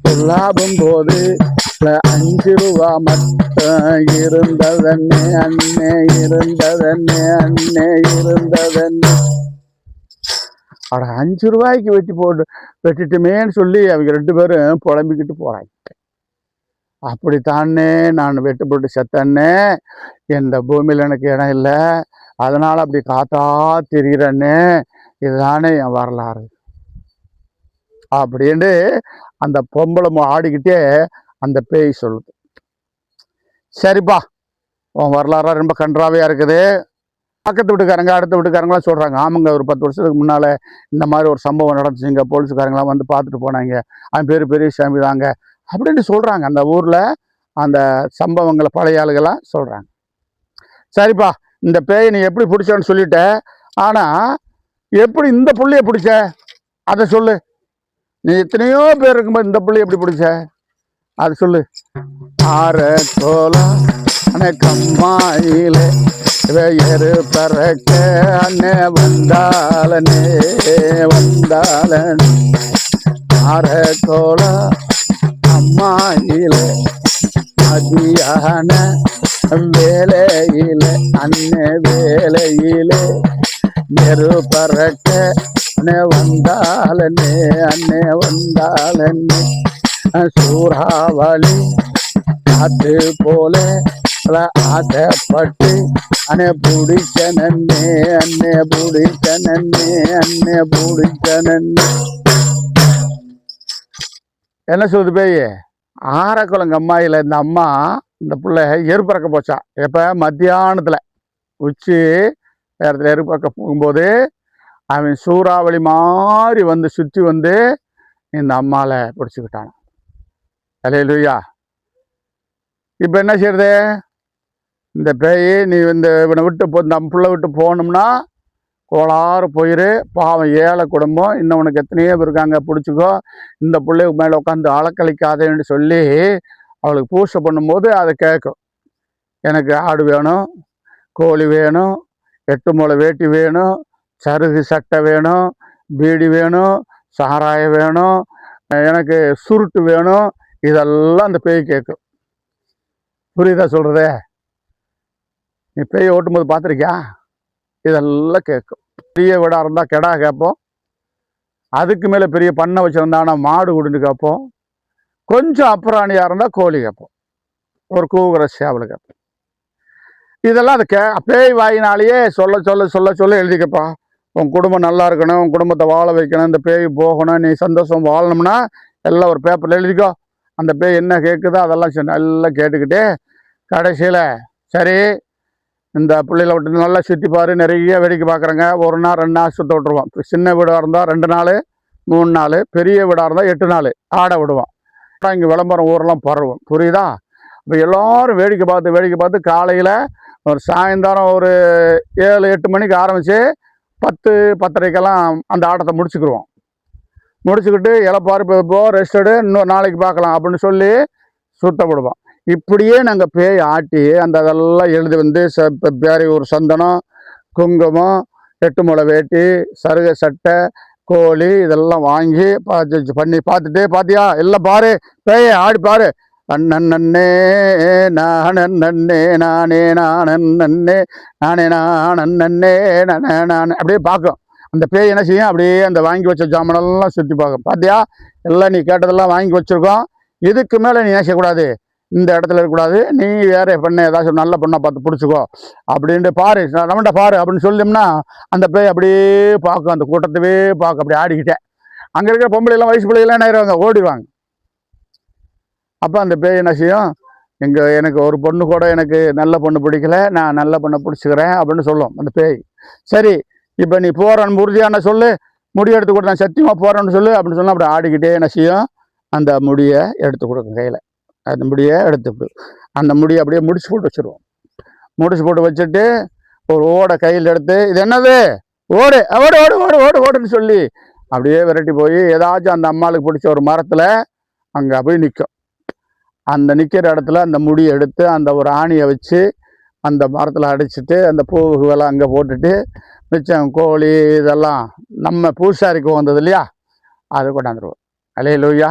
சொல்லாகும் போது 5 ரூபா மட்டும் இருந்ததண்ணே அண்ணே இருந்ததண்ணே அண்ணே இருந்ததண்ணே. 5 ரூபாய்க்கு வெட்டிட்டுமேன்னு சொல்லி அவங்க 2 பேரும் புலம்பிக்கிட்டு போறாங்க. அப்படித்தானே நான் வெட்டுப்பட்டு செத்தன்னே, இந்த பூமியில் எனக்கு இடம் இல்லை, அதனால அப்படி காத்தா திரிகிறன்னே, இதுதானே என் வரலாறு அப்படின்னு அந்த பொம்பளை ஆடிக்கிட்டே அந்த பேய் சொல்லுது. சரிப்பா, உன் வரலாறா ரொம்ப கன்றாவையா இருக்குது. பக்கத்து வீட்டுக்காரங்க அடுத்த வீட்டுக்காரங்களாம் சொல்றாங்க, ஆமாங்க ஒரு 10 வருஷத்துக்கு முன்னால இந்த மாதிரி ஒரு சம்பவம் நடந்துச்சுங்க, போலீஸுக்காரங்களாம் வந்து பார்த்துட்டு போனாங்க, அவன் பேர் பெரிய சாமி தாங்க அப்படின்னு சொல்றாங்க. அந்த ஊர்ல அந்த சம்பவங்களை பழைய ஆளுகளாம் சொல்றாங்க. சரிப்பா, இந்த பேயை நீ எப்படி பிடிச்சன்னு சொல்லிட்ட, ஆனா எப்படி இந்த புள்ளைய பிடிச்ச அதை சொல்லு. நீ எத்தனையோ பேர் இருக்கும்போது இந்த புள்ளைய எப்படி பிடிச்ச அது சொல்லு. ஆற கோலம் கம்மாயில எரு பறக்க அண்ணே வந்தாலனே வந்தாலனே. ஆற கோலம் அம்மாயில மதியான வேலையில அண்ணே வேலையில எரு பறக்க அண்ணே வந்தாலனே அண்ணே வந்தாலனே. சூறாவளி காத்து போல ஆசைப்பட்டு அண்ணே பிடிச்ச நன்னே அண்ணே பிடிச்ச நன்னே அண்ணே பிடிச்ச நன்னே. என்ன சொல்லுது பேய்? ஆரக்குளங்க அம்மாயில இந்த அம்மா இந்த பிள்ளை எருப்பறக்க போச்சா. எப்ப? மத்தியானத்துல உச்சி நேரத்தில் எருப்பறக்க போகும்போது அவன் சூறாவளி மாதிரி சுற்றி இந்த அம்மாவை பிடிச்சிக்கிட்டான். அல்லேலூயா. இப்போ என்ன செய்யறது? இந்த பேய் நீ இவனை விட்டு நம்ம பிள்ளை விட்டு போகணும்னா கோளாறு போயிரு, பாவம் ஏழை குடும்பம், இன்னவனுக்கு எத்தனையோ பேர் இருக்காங்க, பிடிச்சிக்கோ, இந்த பிள்ளைக்கு மேலே உட்காந்து அளக்களிக்காதேன்னு சொல்லி அவளுக்கு பூசை பண்ணும்போது அதை கேட்கும். எனக்கு ஆடு வேணும், கோழி வேணும், 8 முளை வேட்டி வேணும், சருகு சட்டை வேணும், பீடி வேணும், சாராயம் வேணும், எனக்கு சுருட்டு வேணும், இதெல்லாம் அந்த பேய் கேட்கும். புரியுதா சொல்றதே? நீ பேய் ஓட்டும்போது பார்த்துருக்கியா? இதெல்லாம் கேட்கும். பெரிய வீடாக இருந்தால் கெடா கேட்போம், அதுக்கு மேலே பெரிய பண்ணை வச்சுருந்தானா மாடு குடிண்டு கேட்போம், கொஞ்சம் அப்புறாணியாக இருந்தால் கோழி கேட்போம், ஒரு கூவுகிற சேவல் கேட்போம். இதெல்லாம் அது பேய் வாயினாலேயே சொல்ல சொல்ல சொல்ல சொல்ல எழுதிக்கப்பா. உன் குடும்பம் நல்லா இருக்கணும், உன் குடும்பத்தை வாழ வைக்கணும், இந்த பேய் போகணும், நீ சந்தோஷம் வாழணும்னா எல்லாம் ஒரு பேப்பரில் எழுதிக்கோ. அந்த பேய் என்ன கேட்குதோ அதெல்லாம் நல்லா கேட்டுக்கிட்டு கடைசியில் சரி இந்த பிள்ளைகளை விட்டு நல்லா சுற்றி பாரு, நிறைய வேடிக்கை பார்க்குறேங்க, 1 நாள் 2 நாள் சுற்ற விட்டுருவோம். சின்ன வீடாக இருந்தால் 2 நாள் 3 நாள், பெரிய வீடாக இருந்தால் 8 நாள் ஆட விடுவோம். இங்கே விளம்பரம் ஊரெல்லாம் பரவும். புரியுதா? இப்போ எல்லோரும் வேடிக்கை பார்த்து காலையில் ஒரு சாயந்தரம் ஒரு 7-8 மணிக்கு ஆரம்பித்து 10-10:30க்கெல்லாம் அந்த ஆட்டத்தை முடிச்சுக்கிடுவோம். முடிச்சுக்கிட்டு இலப்பாரு போ ரெஸ்டடு, இன்னொரு நாளைக்கு பார்க்கலாம் அப்படின்னு சொல்லி சுத்த விடுவோம். இப்படியே நாங்கள் பேய் ஆட்டி அந்த அதெல்லாம் எழுதி பேரை ஒரு சந்தனம், குங்குமம், 8 முளை வேட்டி, சருகை சட்டை, கோழி இதெல்லாம் வாங்கி பண்ணி பார்த்துட்டு பார்த்தியா எல்லாம் பாரு, பேய ஆடி பாரு, அண்ணன்னே நானே நானே நானே நானே நானே நான் அப்படியே பார்க்கும். அந்த பேய் என்ன செய்யும்? அப்படியே அந்த வாங்கி வச்ச ஜாமானெல்லாம் சுற்றி பார்க்கும். பார்த்தியா எல்லாம் நீ கேட்டதெல்லாம் வாங்கி வச்சுருக்கோம், இதுக்கு மேலே நீ என்ன செய்யக்கூடாது, இந்த இடத்துல இருக்கக்கூடாது, நீ வேற பெண்ணை ஏதாச்சும் நல்ல பொண்ணை பார்த்து பிடிச்சிக்கோ அப்படின்ட்டு பாரு, நம்மகிட்ட பாரு அப்படின்னு சொல்லிட்டோம்னா அந்த பேய் அப்படியே பார்க்கும், அந்த கூட்டத்தவே பார்க்க அப்படியே ஆடிக்கிட்டேன். அங்கே இருக்கிற பொம்பளைலாம் வயசு பிள்ளைகள்லாம் என்ன ஆயிடுவாங்க, ஓடிடுவாங்க. அப்போ அந்த பேய் என்ன செய்யும்? எனக்கு ஒரு பொண்ணு கூட எனக்கு நல்ல பொண்ணு பிடிக்கல, நான் நல்ல பொண்ணை பிடிச்சிக்கிறேன் அப்படின்னு சொல்லும் அந்த பேய். சரி இப்போ நீ போகிறன்னு உறுதியான சொல்லு, முடி எடுத்து கொடுத்து நான் சத்தியமாக போகிறேன்னு சொல்லு அப்படின்னு சொன்னால் அப்படி ஆடிக்கிட்டே என்ன செய்யும்? அந்த முடியை எடுத்து கொடுக்கும் கையில். அந்த முடியை எடுத்துவிட்டு அந்த முடியை அப்படியே முடிச்சு போட்டு வச்சுருவோம். முடிச்சு போட்டு வச்சுட்டு ஒரு ஓடை கையில் எடுத்து, இது என்னது, ஓடு ஓடு ஓடு ஓடு ஓடு ஓடுன்னு சொல்லி அப்படியே விரட்டி போய் ஏதாச்சும் அந்த அம்மாளுக்கு பிடிச்ச ஒரு மரத்தில் அங்கே போய் நிற்கும். அந்த நிற்கிற இடத்துல அந்த முடியை எடுத்து அந்த ஒரு ஆணியை வச்சு அந்த மரத்தில் அடிச்சுட்டு அந்த பூவுகளை அங்கே போட்டுட்டு மிச்சம் கோழி இதெல்லாம் நம்ம பூசாரிக்கு வந்தது இல்லையா, அதை கொண்டாந்துருவோம். அல்லேலூயா.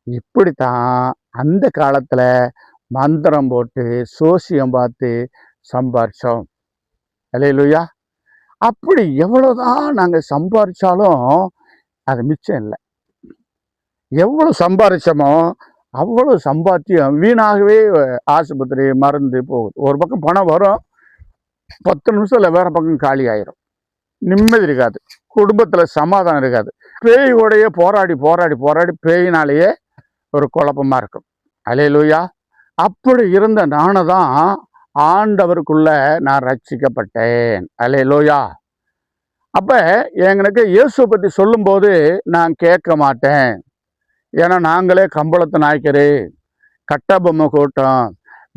இப்படித்தான் அந்த காலத்தில் மந்திரம் போட்டு சோசியம் பார்த்து சம்பாரித்தோம். அல்லேலூயா. அப்படி எவ்வளோதான் நாங்கள் சம்பாரித்தாலும் அது மிச்சம் இல்லை. எவ்வளோ சம்பாரித்தோமோ அவ்வளோ சம்பாத்தியம் வீணாகவே ஆஸ்பத்திரி மருந்து போகுது. ஒரு பக்கம் பணம் வரும், 10 நிமிஷத்தில் வேறு பக்கம் காலி ஆயிரும். நிம்மதி இருக்காது, குடும்பத்தில் சமாதானம் இருக்காது. பேயோடையே போராடி போராடி போராடி பேயினாலேயே ஒரு குழப்பமாக இருக்கும். அல்லேலூயா. அப்படி இருந்த நானு தான் ஆண்டவருக்குள்ள நான் ரட்சிக்கப்பட்டேன். அல்லேலூயா. அப்போ எனக்கு இயேசு பற்றி சொல்லும்போது நான் கேட்க மாட்டேன். ஏன்னா நாங்களே கம்பளத்து நாய்க்கரு, கட்டபொம்மை கூட்டம்,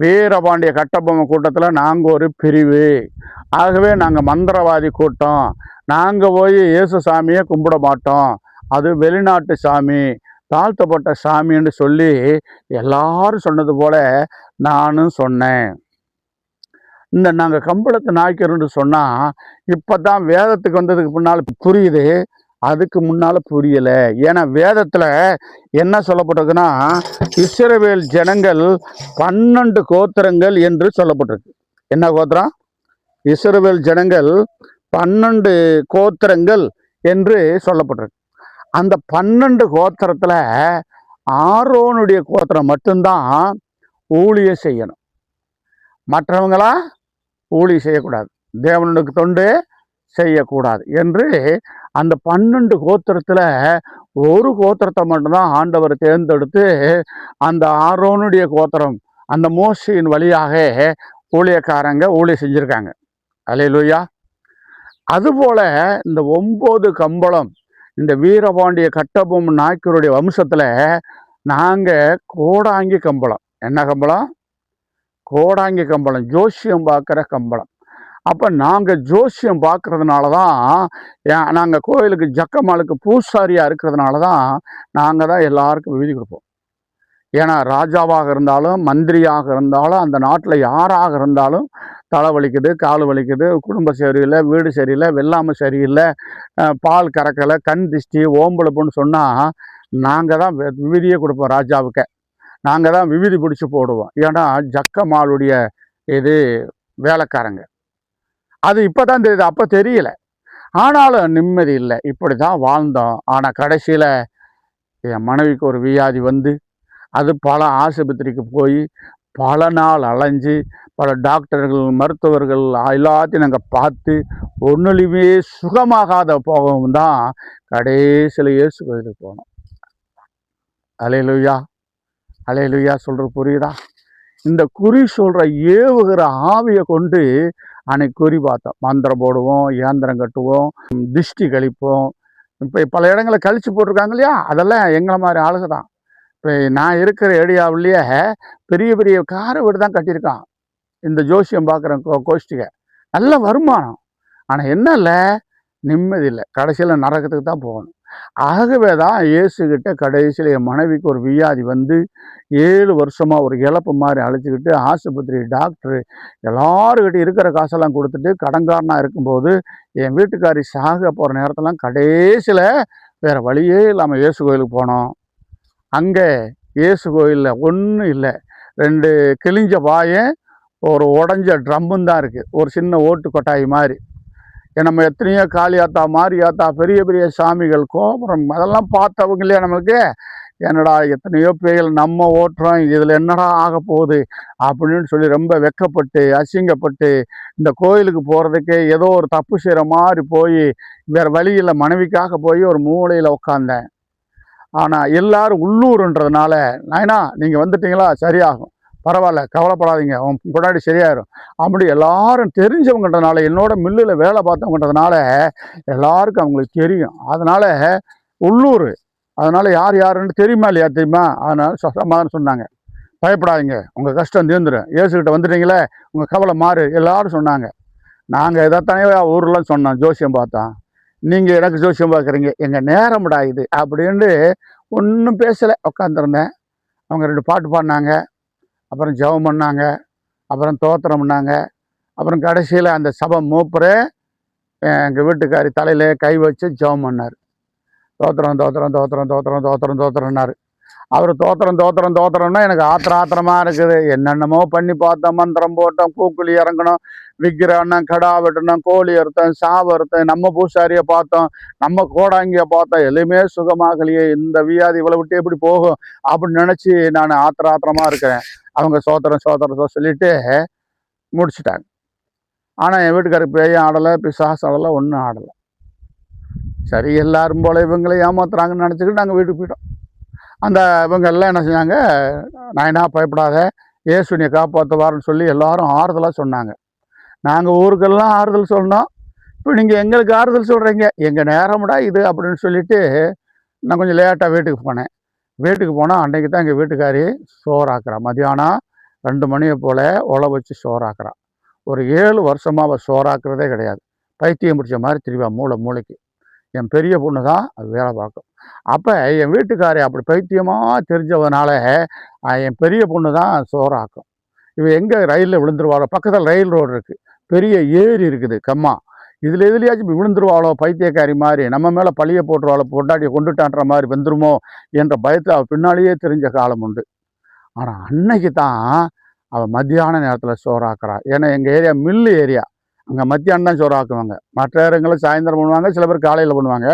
வீரபாண்டிய கட்டபொம்மை கூட்டத்தில் நாங்கள் ஒரு பிரிவு. ஆகவே நாங்கள் மந்திரவாதி கூட்டம், நாங்கள் போய் இயேசு சாமியை கும்பிட மாட்டோம், அது வெளிநாட்டு சாமி, தாழ்த்தப்பட்ட சாமின்னு சொல்லி எல்லாரும் சொன்னது போல நானும் சொன்னேன். இந்த நாங்கள் கம்பளத்து நாய்க்கருன்னு சொன்னால் இப்போ தான் வேதத்துக்கு வந்ததுக்கு பின்னால் புரியுது, அதுக்கு முன்னால் புரியலை. ஏன்னா வேதத்தில் என்ன சொல்லப்பட்டிருக்குன்னா இஸ்ரவேல் ஜனங்கள் 12 கோத்திரங்கள் என்று சொல்லப்பட்டிருக்கு. என்ன கோத்திரம்? இஸ்ரவேல் ஜனங்கள் 12 கோத்திரங்கள் என்று சொல்லப்பட்டிருக்கு. அந்த 12 கோத்திரத்தில் ஆரோனுடைய கோத்திரம் மட்டும்தான் ஊழியம் செய்யணும், மற்றவங்களா ஊழியம் செய்யக்கூடாது, தேவனுக்கு தொண்டு செய்யக்கூடாது என்று அந்த 12 கோத்திரத்தில் ஒரு கோத்திரத்தை மட்டும்தான் ஆண்டவர் தேர்ந்தெடுத்து அந்த ஆரோனுடைய கோத்திரம் அந்த மோசையின் வழியாக ஊழியக்காரங்க ஊழியம் செஞ்சுருக்காங்க. அல்லேலூயா. அதுபோல் இந்த 9 கம்பளம் இந்த வீரபாண்டிய கட்டபொம்மன் நாய்க்கருடைய வம்சத்தில் நாங்கள் கோடாங்கி கம்பளம். என்ன கம்பளம்? கோடாங்கி கம்பளம், ஜோசியம் பார்க்குற கம்பளம். அப்போ நாங்கள் ஜோசியம் பார்க்கறதுனால தான், நாங்கள் கோயிலுக்கு ஜக்கம்மாளுக்கு பூசாரியாக இருக்கிறதுனால தான் நாங்கள் தான் எல்லாருக்கும் விபூதி கொடுப்போம். ஏன்னா ராஜாவாக இருந்தாலும் மந்திரியாக இருந்தாலும் அந்த நாட்டில் யாராக இருந்தாலும் தலை வலிக்குது, கால் வலிக்குது, குடும்பம் சரியில்லை, வீடு சரியில்லை, வெள்ளாமை சரியில்லை, பால் கறக்கலை, கண் திஷ்டி, ஓம்புழுப்புன்னு சொன்னால் நாங்கள் தான் விபூதியே கொடுப்போம். ராஜாவுக்கு நாங்கள் தான் விபூதி பிடிச்சி போடுவோம். ஏன்னா ஜக்கம்மாளுடைய இது வேலைக்காரங்க. அது இப்போ தான் தெரியுது, அப்போ தெரியல. ஆனாலும் நிம்மதி இல்லை. இப்படி தான் வாழ்ந்தோம். ஆனால் கடைசியில் என் மனைவிக்கு ஒரு வியாதி வந்து, அது பல ஆஸ்பத்திரிக்கு போய் பல நாள் அலைஞ்சு பல டாக்டர்கள், மருத்துவர்கள் எல்லாத்தையும் நாங்கள் பார்த்து ஒன்றுலையுமே சுகமாகாத போகவும் தான் கடைசியில் இயேசு கோயிலுக்கு போனோம். அல்லேலூயா, அல்லேலூயா சொல்கிறது புரியுதா? இந்த குறி சொல்கிற ஏவுகிற ஆவியை கொண்டு அன்னைக்கு குறி பார்த்தோம். மந்திரம் போடுவோம், இயந்திரம் கட்டுவோம், திஷ்டி கழிப்போம். இப்போ பல இடங்களில் கழிச்சு போட்டிருக்காங்க இல்லையா, அதெல்லாம் எங்களை மாதிரி ஆளுக தான். இப்போ நான் இருக்கிற ஏரியாவிலேயே பெரிய பெரிய காரை வீடு தான் கட்டியிருக்கான் இந்த ஜோசியம் பார்க்குற கோஷ்டிகை. நல்ல வருமானம். ஆனால் என்ன இல்லை, நிம்மதி இல்லை. கடைசியில் நரகத்துக்கு தான் போகணும். ஆகவே தான் இயேசுகிட்ட கடைசியில் என் மனைவிக்கு ஒரு வியாதி வந்து 7 வருஷமாக ஒரு இழப்பு மாதிரி அழைச்சிக்கிட்டு ஆஸ்பத்திரி டாக்டரு எல்லாருக்கிட்ட இருக்கிற காசெல்லாம் கொடுத்துட்டு கடன்காரனாக இருக்கும்போது என் வீட்டுக்காரி சாக போகிற நேரத்தெல்லாம் கடைசியில் வேறு வழியே இல்லாமல் இயேசு கோயிலுக்கு போனோம். அங்கே இயேசு கோயிலில் ஒன்றும் இல்லை. 2 கிழிஞ்ச பாயம், ஒரு உடஞ்ச ட்ரம்மும் தான் இருக்குது. ஒரு சின்ன ஓட்டு கொட்டாய் மாதிரி. நம்ம எத்தனையோ காளியாத்தா, மாரியாத்தா, பெரிய பெரிய சாமிகள், கோபுரம் அதெல்லாம் பார்த்தவங்க இல்லையா நம்மளுக்கு. என்னடா எத்தனையோ பேய்கள் நம்ம ஓட்டுறோம், இதில் என்னடா ஆக போகுது அப்படின்னு சொல்லி ரொம்ப வெக்கப்பட்டு அசிங்கப்பட்டு இந்த கோயிலுக்கு போகிறதுக்கே ஏதோ ஒரு தப்பு செய்கிற மாதிரி போய் வேறு வழியில் மனைவிக்காக போய் ஒரு மூலையில் உட்காந்தேன். ஆனால் எல்லாரும் உள்ளூருன்றதுனால, நாயனா நீங்கள் வந்துட்டீங்களா, சரியாகும், பரவாயில்ல, கவலைப்படாதீங்க, உன் கொண்டாடி சரியாயிரும் அப்படி எல்லாரும் தெரிஞ்சவங்கன்றதுனால, என்னோட மில்லில் வேலை பார்த்தவங்கன்றதுனால எல்லாருக்கும் அவங்களுக்கு தெரியும். அதனால் உள்ளூர், அதனால் யார் யாருன்னு தெரியுமா இல்லையா, தெரியுமா? அதனால் சமாதானம் சொன்னாங்க. பயப்படாதீங்க, உங்கள் கஷ்டம் தீர்ந்துடும், இயேசுக்கிட்ட வந்துட்டீங்களே, உங்கள் கவலை மாறு எல்லாரும் சொன்னாங்க. நாங்கள் எதாத்தானே ஊர்லாம் சொன்னோம், ஜோசியம் பார்த்தோம். நீங்கள் எனக்கு ஜோசியம் பார்க்குறீங்க, எங்கள் நேரம்டா இது அப்படின்ட்டு ஒன்றும் பேசலை, உட்காந்துருந்தேன். அவங்க 2 பாட்டு பாடினாங்க, அப்புறம் ஜெபம் பண்ணாங்க, அப்புறம் தோத்திரம் பண்ணாங்க. அப்புறம் கடைசியில் அந்த சபை மூப்பரே எங்கள் வீட்டுக்காரி தலையிலே கை வச்சு ஜெபம் பண்ணார். தோத்திரம் தோத்திரம் தோத்திரம் தோத்திரம் தோத்திரம் தோத்திரம்னாரு. அவர் தோத்திரம்னா எனக்கு ஆத்திரமாக இருக்குது. என்னென்னமோ பண்ணி பார்த்தோம், மந்திரம் போட்டோம், கூக்குழி இறங்கணும், விக்கிரகணும், கடா வெட்டணும், கோழி அறுத்தோம், சாவு அறுத்தோம், நம்ம பூசாரியை பார்த்தோம், நம்ம கோடாங்கியை பார்த்தோம், எதுவுமே சுகமாகலையே, இந்த வியாதி இவ்வளோ விட்டு எப்படி போகும் அப்படின்னு நினச்சி நான் ஆத்திரமாக இருக்கிறேன். அவங்க சோத்திரம் சொல்லிட்டு முடிச்சுட்டாங்க. ஆனால் என் வீட்டுக்காரருக்கு பேயும் ஆடலை, பிசாசு ஆடலை, ஒன்றும் ஆடலை. சரி, எல்லாரும் போல இவங்களை ஏமாத்துறாங்கன்னு நினச்சிக்கிட்டு நாங்கள் வீட்டுக்கு போயிட்டோம். அந்த இவங்க எல்லாம் என்ன செஞ்சாங்க, நாயனா பயப்படாத, இயேசுனியை காப்பாற்றுவார்னு சொல்லி எல்லாரும் ஆறுதலாக சொன்னாங்க. நாங்கள் ஊருக்கெல்லாம் ஆறுதல் சொன்னோம். இப்போ நீங்கள் எங்களுக்கு ஆறுதல் சொல்கிறீங்க, எங்கள் நேரம்டா இது அப்படின்னு சொல்லிட்டு நான் கொஞ்சம் லேட்டாக வீட்டுக்கு போனேன். வீட்டுக்கு போனால் அன்றைக்கி தான் எங்கள் வீட்டுக்காரி சோறாக்குறா. மதியானம் 2 மணியை போல் உழ வச்சு சோறாக்குறா. ஒரு 7 வருஷமாக அவள் சோறாக்குறதே கிடையாது. பைத்தியம் பிடிச்ச மாதிரி திரிவா மூளைக்கு. என் பெரிய பொண்ணு தான் அது வேலை பார்க்கும். அப்போ என் வீட்டுக்காரி அப்படி பைத்தியமாக தெரிஞ்சதுனால என் பெரிய பொண்ணு தான் சோறாக்கும். இவன் எங்கே ரயிலில் விழுந்துருவாளோ, பக்கத்தில் ரயில் ரோடு இருக்குது, பெரிய ஏரி இருக்குது கம்மா, இதில் எதுலையாச்சும் விழுந்துருவாளோ, பைத்தியக்காரி மாதிரி நம்ம மேலே பழிய போட்டுருவாளோ, பொண்டாட்டியை கொண்டுட்டான்ற மாதிரி வந்துருமோ என்ற பயத்தை அவள் பின்னாலேயே தெரிஞ்ச காலம் உண்டு. ஆனால் அன்னைக்கு தான் அவள் மத்தியான நேரத்தில் சோறாக்குறா. ஏன்னா எங்கள் ஏரியா மில்லு ஏரியா, அங்கே மத்தியானம் தான் சோறாக்குவாங்க. மற்ற இடங்களில் சாயந்தரம் பண்ணுவாங்க, சில பேர் காலையில் பண்ணுவாங்க.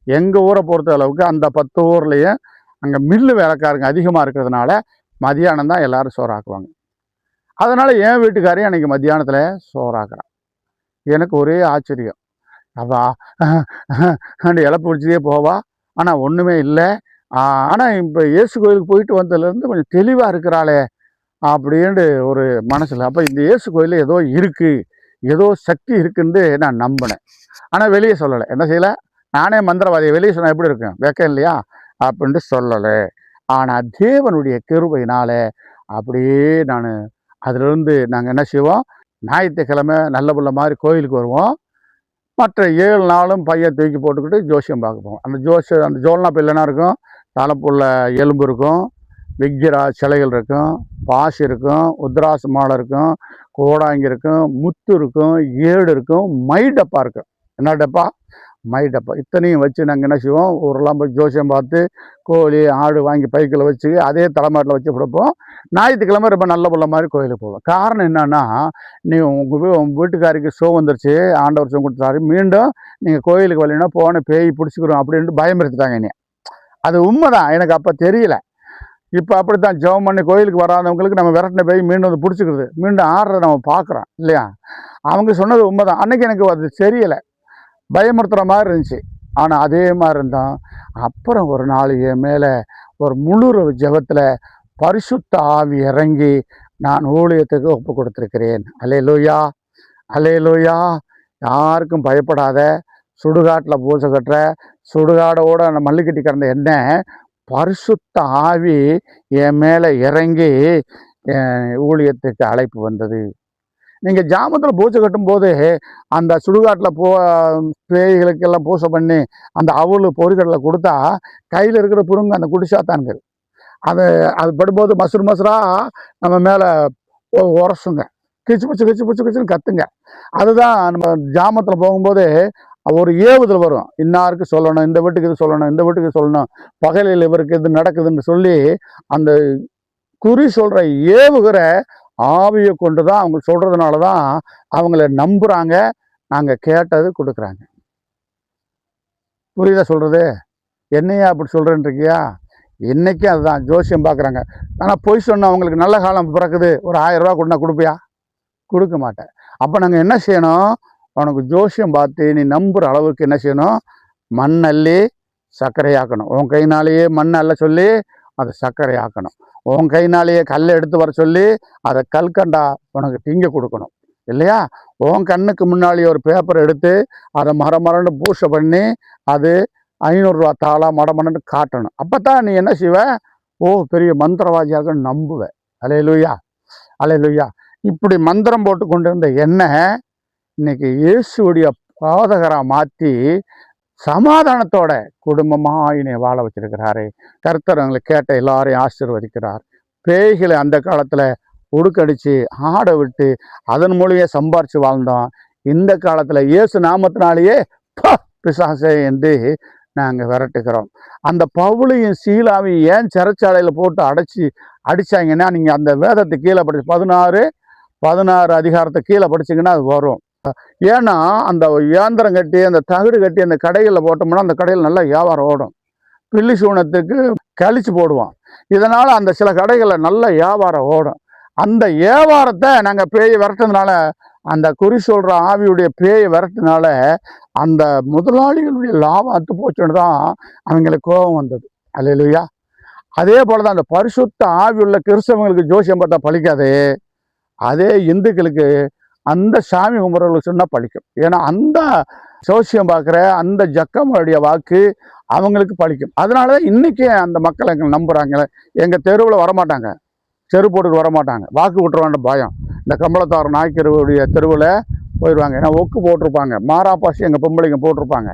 எங்கள் ஊரை பொறுத்த அளவுக்கு அந்த 10 ஊர்லேயும் அங்கே மில்லு வேலைக்காரங்க அதிகமாக இருக்கிறதுனால மதியானம் தான் எல்லோரும் சோறாக்குவாங்க. அதனால் என் வீட்டுக்காரையும் அன்றைக்கி மத்தியானத்தில் சோறாக்குறான். எனக்கு ஒரே ஆச்சரியம். அவள் இழப்பு பிடிச்சதே போவா, ஆனால் ஒன்றுமே இல்லை. ஆனால் இப்போ இயேசு கோயிலுக்கு போயிட்டு வந்ததுலேருந்து கொஞ்சம் தெளிவாக இருக்கிறாளே அப்படின்ட்டு ஒரு மனசில். அப்போ இந்த இயேசு கோயிலில் ஏதோ இருக்குது, ஏதோ சக்தி இருக்குன்னு நான் நம்பினேன். ஆனால் வெளியே சொல்லலை. என்ன செய்யலை, நானே மந்திரவாதியை வெளியே சொன்னால் எப்படி இருக்கும், வைக்க இல்லையா அப்படின்ட்டு சொல்லலை. ஆனால் தேவனுடைய கிருபையினால அப்படியே நான் அதிலிருந்து நாங்கள் என்ன செய்வோம், ஞாயிற்றுக்கிழமை நல்ல புள்ள மாதிரி கோயிலுக்கு வருவோம். மற்ற 7 நாளும் பையன் தூக்கி போட்டுக்கிட்டு ஜோசியம் பார்க்க போவோம். அந்த ஜோல்னா பிள்ளைனா இருக்கும், தலைப்புள்ள எலும்பு இருக்கும், விக்கிரா சிலைகள் இருக்கும், பாசி இருக்கும், உத்ராச மாலை இருக்கும், கோடாங்கி இருக்கும், முத்து இருக்கும், ஏடு இருக்கும், மை டப்பா இருக்கும். என்ன டப்பா? மை டப்பா. இத்தனையும் வச்சு நாங்கள் என்ன செய்வோம், ஊரெல்லாம் போய் ஜோசியம் பார்த்து கோழி ஆடு வாங்கி பைக்கில் வச்சு அதே தலைமாட்டில் வச்சு கொடுப்போம். ஞாயிற்றுக்கிழமை ரொம்ப நல்ல புள்ள மாதிரி கோயிலுக்கு போவோம். காரணம் என்னன்னா, நீ உங்கள் வீட்டுக்காரிக்கு ஷோ வந்துருச்சு, ஆண்டவர் ஷோ கொடுத்தாரு, மீண்டும் நீங்கள் கோயிலுக்கு வரலைன்னா போன பேய் பிடிச்சிக்கிறோம் அப்படின்ட்டு பயமுறுத்திட்டாங்க என்னைய. அது உண்மைதான், எனக்கு அப்போ தெரியல. இப்போ அப்படித்தான் ஜெபம் பண்ணி கோயிலுக்கு வராதவங்களுக்கு நம்ம விரட்டின பேய் மீண்டும் வந்து பிடிச்சிக்கிறது, மீண்டும் ஆடுறத நம்ம பார்க்குறோம் இல்லையா. அவங்க சொன்னது உண்மைதான். அன்னைக்கு எனக்கு அது தெரியலை, பயமுறுத்துகிற மாதிரி இருந்துச்சு. ஆனால் அதே மாதிரி இருந்தான். அப்புறம் ஒரு நாள் என் மேலே ஒரு முழு ஜெபத்தில் பரிசுத்த ஆவி இறங்கி நான் ஊழியத்துக்கு ஒப்பு கொடுத்துருக்கிறேன். அல்லேலூயா, அல்லேலூயா. யாருக்கும் பயப்படாத, சுடுகாட்டில் பூசை கட்டுற, சுடுகாடோட அந்த மல்லிக்கட்டி கிடந்த எண்ணெய் பரிசுத்த ஆவி என் மேலே இறங்கி ஊழியத்துக்கு அழைப்பு வந்தது. நீங்கள் ஜாமத்தில் பூஜை கட்டும்போது அந்த சுடுகாட்டில் பேய்களுக்கெல்லாம் பூசை பண்ணி அந்த அவளு பொறிகடலை கொடுத்தா கையில் இருக்கிற புருங்க அந்த குடிசாத்தான்கள் அது படும்போது மசுராக நம்ம மேலே உரசுங்க, கிச்சு பிடிச்சு கத்துங்க. அதுதான் நம்ம ஜாமத்தில் போகும்போது ஒரு ஏவுதல் வரும், இன்னாருக்கு சொல்லணும், இந்த வீட்டுக்கு இது சொல்லணும், இந்த வீட்டுக்கு சொல்லணும், பகலில் இவருக்கு இது நடக்குதுன்னு சொல்லி அந்த குறி சொல்கிற ஏவுகிற ஆவியை கொண்டு தான் அவங்க சொல்கிறதுனால தான் அவங்கள நம்புகிறாங்க, நாங்கள் கேட்டது கொடுக்குறாங்க. புரியுதா சொல்கிறது? என்னையா அப்படி சொல்கிறேன்றிருக்கியா? இன்றைக்கும் அதுதான் ஜோசியம் பார்க்குறாங்க. ஆனால் பொய் சொன்னால் அவங்களுக்கு நல்ல காலம் பிறக்குது, ஒரு 1000 ரூபா கொடுனா கொடுப்பியா? கொடுக்க மாட்டேன். அப்போ நாங்கள் என்ன செய்யணும், உனக்கு ஜோசியம் பார்த்து நீ நம்புகிற அளவுக்கு என்ன செய்யணும், மண் அள்ளி சர்க்கரையாக்கணும். உன் கையினாலேயே மண் அள்ள சொல்லி அதை சர்க்கரை ஆக்கணும். உன் கையினாலேயே கல்லை எடுத்து வர சொல்லி அதை கல்கண்டா உனக்கு திங்க கொடுக்கணும் இல்லையா. உன் கண்ணுக்கு முன்னாடி ஒரு பேப்பர் எடுத்து அதை மரமரன்னு பூசை பண்ணி அது 500 ரூபா தாளா மடமரன்னு காட்டணும். அப்போ தான் நீ என்ன செய்வ, ஓ பெரிய மந்திரவாதியாக நம்புவேன். அல்லேலூயா, அல்லேலூயா. இப்படி மந்திரம் போட்டு கொண்டு இருந்த எண்ணெய் இன்னைக்கு இயேசுடைய பாதகராக மாற்றி சமாதானத்தோட குடும்பமாக என்னை வாழ வச்சிருக்கிறாரு. கர்த்தர் அவங்களை கேட்ட எல்லாரையும் ஆசீர்வதிக்கிறார். பேய்களை அந்த காலத்தில் உடுக்கடிச்சு ஆட விட்டு அதன் மூலியே சம்பாரித்து வாழ்ந்தோம். இந்த காலத்தில் இயேசு நாமத்தினாலேயே பிசாசே என்று நாங்கள் விரட்டுக்கிறோம். அந்த பவுலையும் சீலாவையும் ஏன் சிறைச்சாலையில் போட்டு அடித்தாங்கன்னா, நீங்கள் அந்த வேதத்தை கீழே படிச்சு 16 அதிகாரத்தை கீழே படிச்சிங்கன்னா அது வரும். ஏன்னா அந்த இயந்திரம் கட்டி அந்த தகுடு கட்டி அந்த கடைகளில் போட்டோம்னா அந்த கடையில் நல்லா வியாபாரம் ஓடும். பில்லி சூனத்துக்கு கழிச்சு போடுவோம். இதனால் அந்த சில கடைகளில் நல்ல வியாபாரம் ஓடும். அந்த வியாபாரத்தை நாங்கள் பேயை விரட்டுறதுனால, அந்த குறி சொல்கிற ஆவியுடைய பேயை விரட்டுனால அந்த முதலாளிகளுடைய லாபம் அத்து போச்சுன்னு தான் அவங்களுக்கு கோபம் வந்தது. அல்லேலூயா. அதே போல் தான் அந்த பரிசுத்த ஆவி உள்ள கிறிஸ்தவங்களுக்கு ஜோசியம் பார்த்தா பழிக்காது, அதே இந்துக்களுக்கு அந்த சாமி கும்பிட்றவங்களுக்கு சொன்னால் பழிக்கும். ஏன்னா அந்த ஜோசியம் பார்க்குற அந்த ஜக்கங்களுடைய வாக்கு அவங்களுக்கு பழிக்கும். அதனால தான் இன்றைக்கி அந்த மக்கள் எங்களை நம்புகிறாங்க. எங்கள் தெருவில் வரமாட்டாங்க, செரு போட்டுட்டு வரமாட்டாங்க, வாக்கு விட்டுருவான்ற பயம். இந்த கம்பளத்தார் நாய்க்கருவுடைய தெருவில் போயிடுவாங்க. ஏன்னா ஒக்கு போட்டிருப்பாங்க, மாறாப்பாசி எங்கள் பொம்பளைங்க போட்டிருப்பாங்க.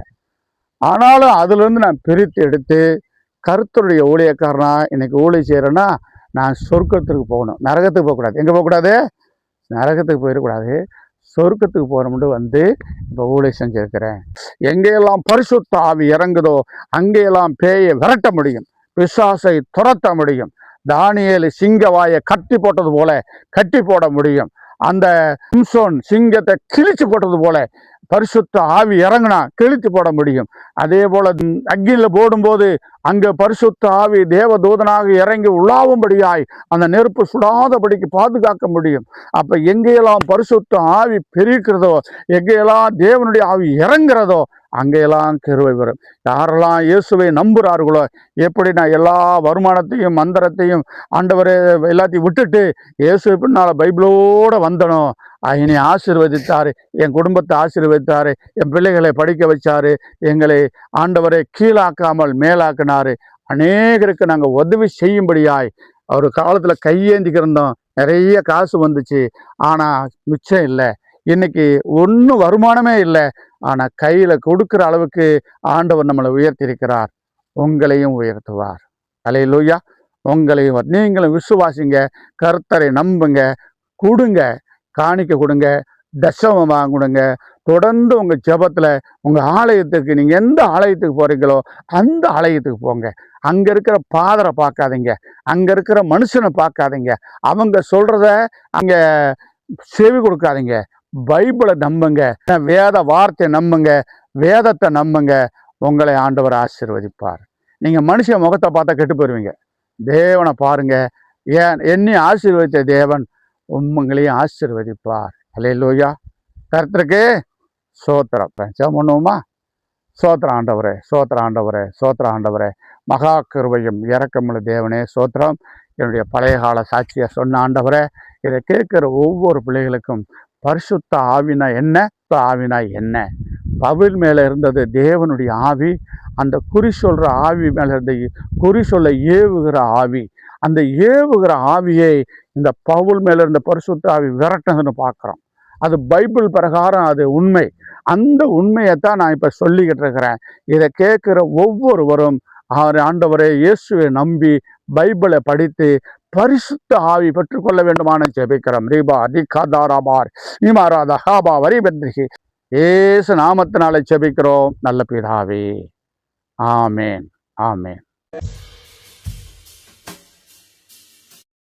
ஆனாலும் அதுலேருந்து நான் பிரித்து எடுத்து கர்த்தருடைய ஊழியக்காரனா இன்னைக்கு ஊழியம் செய்கிறேன்னா, நான் சொர்க்கத்துக்கு போகணும், நரகத்துக்கு போகக்கூடாது. எங்கே போகக்கூடாது? நரகத்துக்கு போயிடக்கூடாது, சொர்க்கத்துக்கு போகிறோம்னு வந்து இப்போ ஊழியம் செஞ்சுருக்கிறேன். எங்கேயெல்லாம் பரிசுத்த ஆவி இறங்குதோ அங்கேயெல்லாம் பேயை விரட்ட முடியும், பிசாசை துரத்த முடியும். தானியேல் சிங்கவாயை கட்டி போட்டது போல கட்டி போட முடியும். அந்த சிம்சோன் சிங்கத்தை கிழிச்சு போட்டது போல பரிசுத்த ஆவி இறங்கினா கிழித்து போட முடியும். அதே போல அக்கினியில் போடும்போது அங்கே பரிசுத்த ஆவி தேவதூதனாக இறங்கி உலாவும்படியாய் அந்த நெருப்பு சுடாதபடிக்கு பாதுகாக்க முடியும். அப்போ எங்கேயெல்லாம் பரிசுத்த ஆவி பெருக்கிறதோ, எங்கேயெல்லாம் தேவனுடைய ஆவி இறங்குறதோ அங்கெல்லாம் கிருபை வரும். யாரெல்லாம் இயேசுவை நம்புகிறார்களோ, எப்படி நான் எல்லா வருமானத்தையும் மந்திரத்தையும் ஆண்டவரே எல்லாத்தையும் விட்டுட்டு இயேசு பின்னால் பைபிளோடு வந்தனோ, என்னை ஆசீர்வதித்தார், என் குடும்பத்தை ஆசீர்வதித்தார், என் பிள்ளைகளை படிக்க வச்சார், எங்களை ஆண்டவரை கீழாக்காமல் மேலாக்கினார். அநேகருக்கு நாங்கள் உதவி செய்யும்படியாய் ஒரு காலத்தில் கையேந்திக்கிருந்தோம், நிறைய காசு வந்துச்சு, ஆனால் மிச்சம் இல்லை. இன்னைக்கு ஒன்றும் வருமானமே இல்லை, ஆனால் கையில் கொடுக்குற அளவுக்கு ஆண்டவர் நம்மளை உயர்த்தியிருக்கிறார். உங்களையும் உயர்த்துவார். அல்லேலூயா. உங்களையும் நீங்களும் விசுவாசிங்க, கர்த்தரை நம்புங்க, கொடுங்க, காணிக்க கொடுங்க, தசமம் கொடுங்க. தொடர்ந்து உங்க ஜெபத்துல உங்க ஆலயத்துக்கு, நீங்க எந்த ஆலயத்துக்கு போறீங்களோ அந்த ஆலயத்துக்கு போங்க. அங்க இருக்கிற பாதரை பார்க்காதீங்க, அங்க இருக்கிற மனுஷனை பார்க்காதீங்க, அவங்க சொல்றத அங்க செவி கொடுக்காதீங்க. பைபிளை நம்புங்க, வேத வார்த்தை நம்புங்க, வேதத்தை நம்புங்க. உங்களை ஆண்டவர் ஆசீர்வதிப்பார். நீங்க மனுஷன் முகத்தை பார்த்தா கெட்டு போயிருவீங்க. தேவனை பாருங்க. என்னை ஆசீர்வதித்த தேவன் உங்களையும் ஆசீர்வதிப்பார். அல்லேலூயா. கர்த்தருக்கு சோத்திரம். ஜெபம் பண்ணுவோமா? சோத்திரம் ஆண்டவரே, சோத்திரம் ஆண்டவரே, சோத்திரம் ஆண்டவரே, மகா கிருபையும் இரக்கமுள்ள தேவனே சோத்திரம். என்னுடைய பழைய கால சாட்சியை சொன்ன ஆண்டவரே, இதை கேட்கிற ஒவ்வொரு பிள்ளைகளுக்கும் பரிசுத்த ஆவினா என்ன, ஆவினா என்ன? பவுல் மேலே இருந்தது தேவனுடைய ஆவி, அந்த குறி சொல்கிற ஆவி மேலே இருந்த குறி சொல்ல ஏவுகிற ஆவி. அந்த ஏவுகிற ஆவியை இந்த பவுல் மேலே இருந்த பரிசுத்த ஆவி விரட்டுதுன்னு பார்க்குறோம். அது பைபிள் பிரகாரம் அது உண்மை. அந்த உண்மையைத்தான் நான் இப்போ சொல்லிக்கிட்டு இருக்கிறேன். இதை கேட்குற ஒவ்வொருவரும் ஆண்டவரே இயேசுவை நம்பி பைபிளை படித்து பரிசுத்த ஆவி பெற்றுக்கொள்ள வேண்டுமான ஜெபிக்கிறோம். ரீபா அதிகாதாராபார் இமாராதா ஹாபா வரிபந்திரிகி இயேசு நாமத்தினாலே ஜெபிக்கிறோம் நல்ல பிதாவே. ஆமேன், ஆமேன்.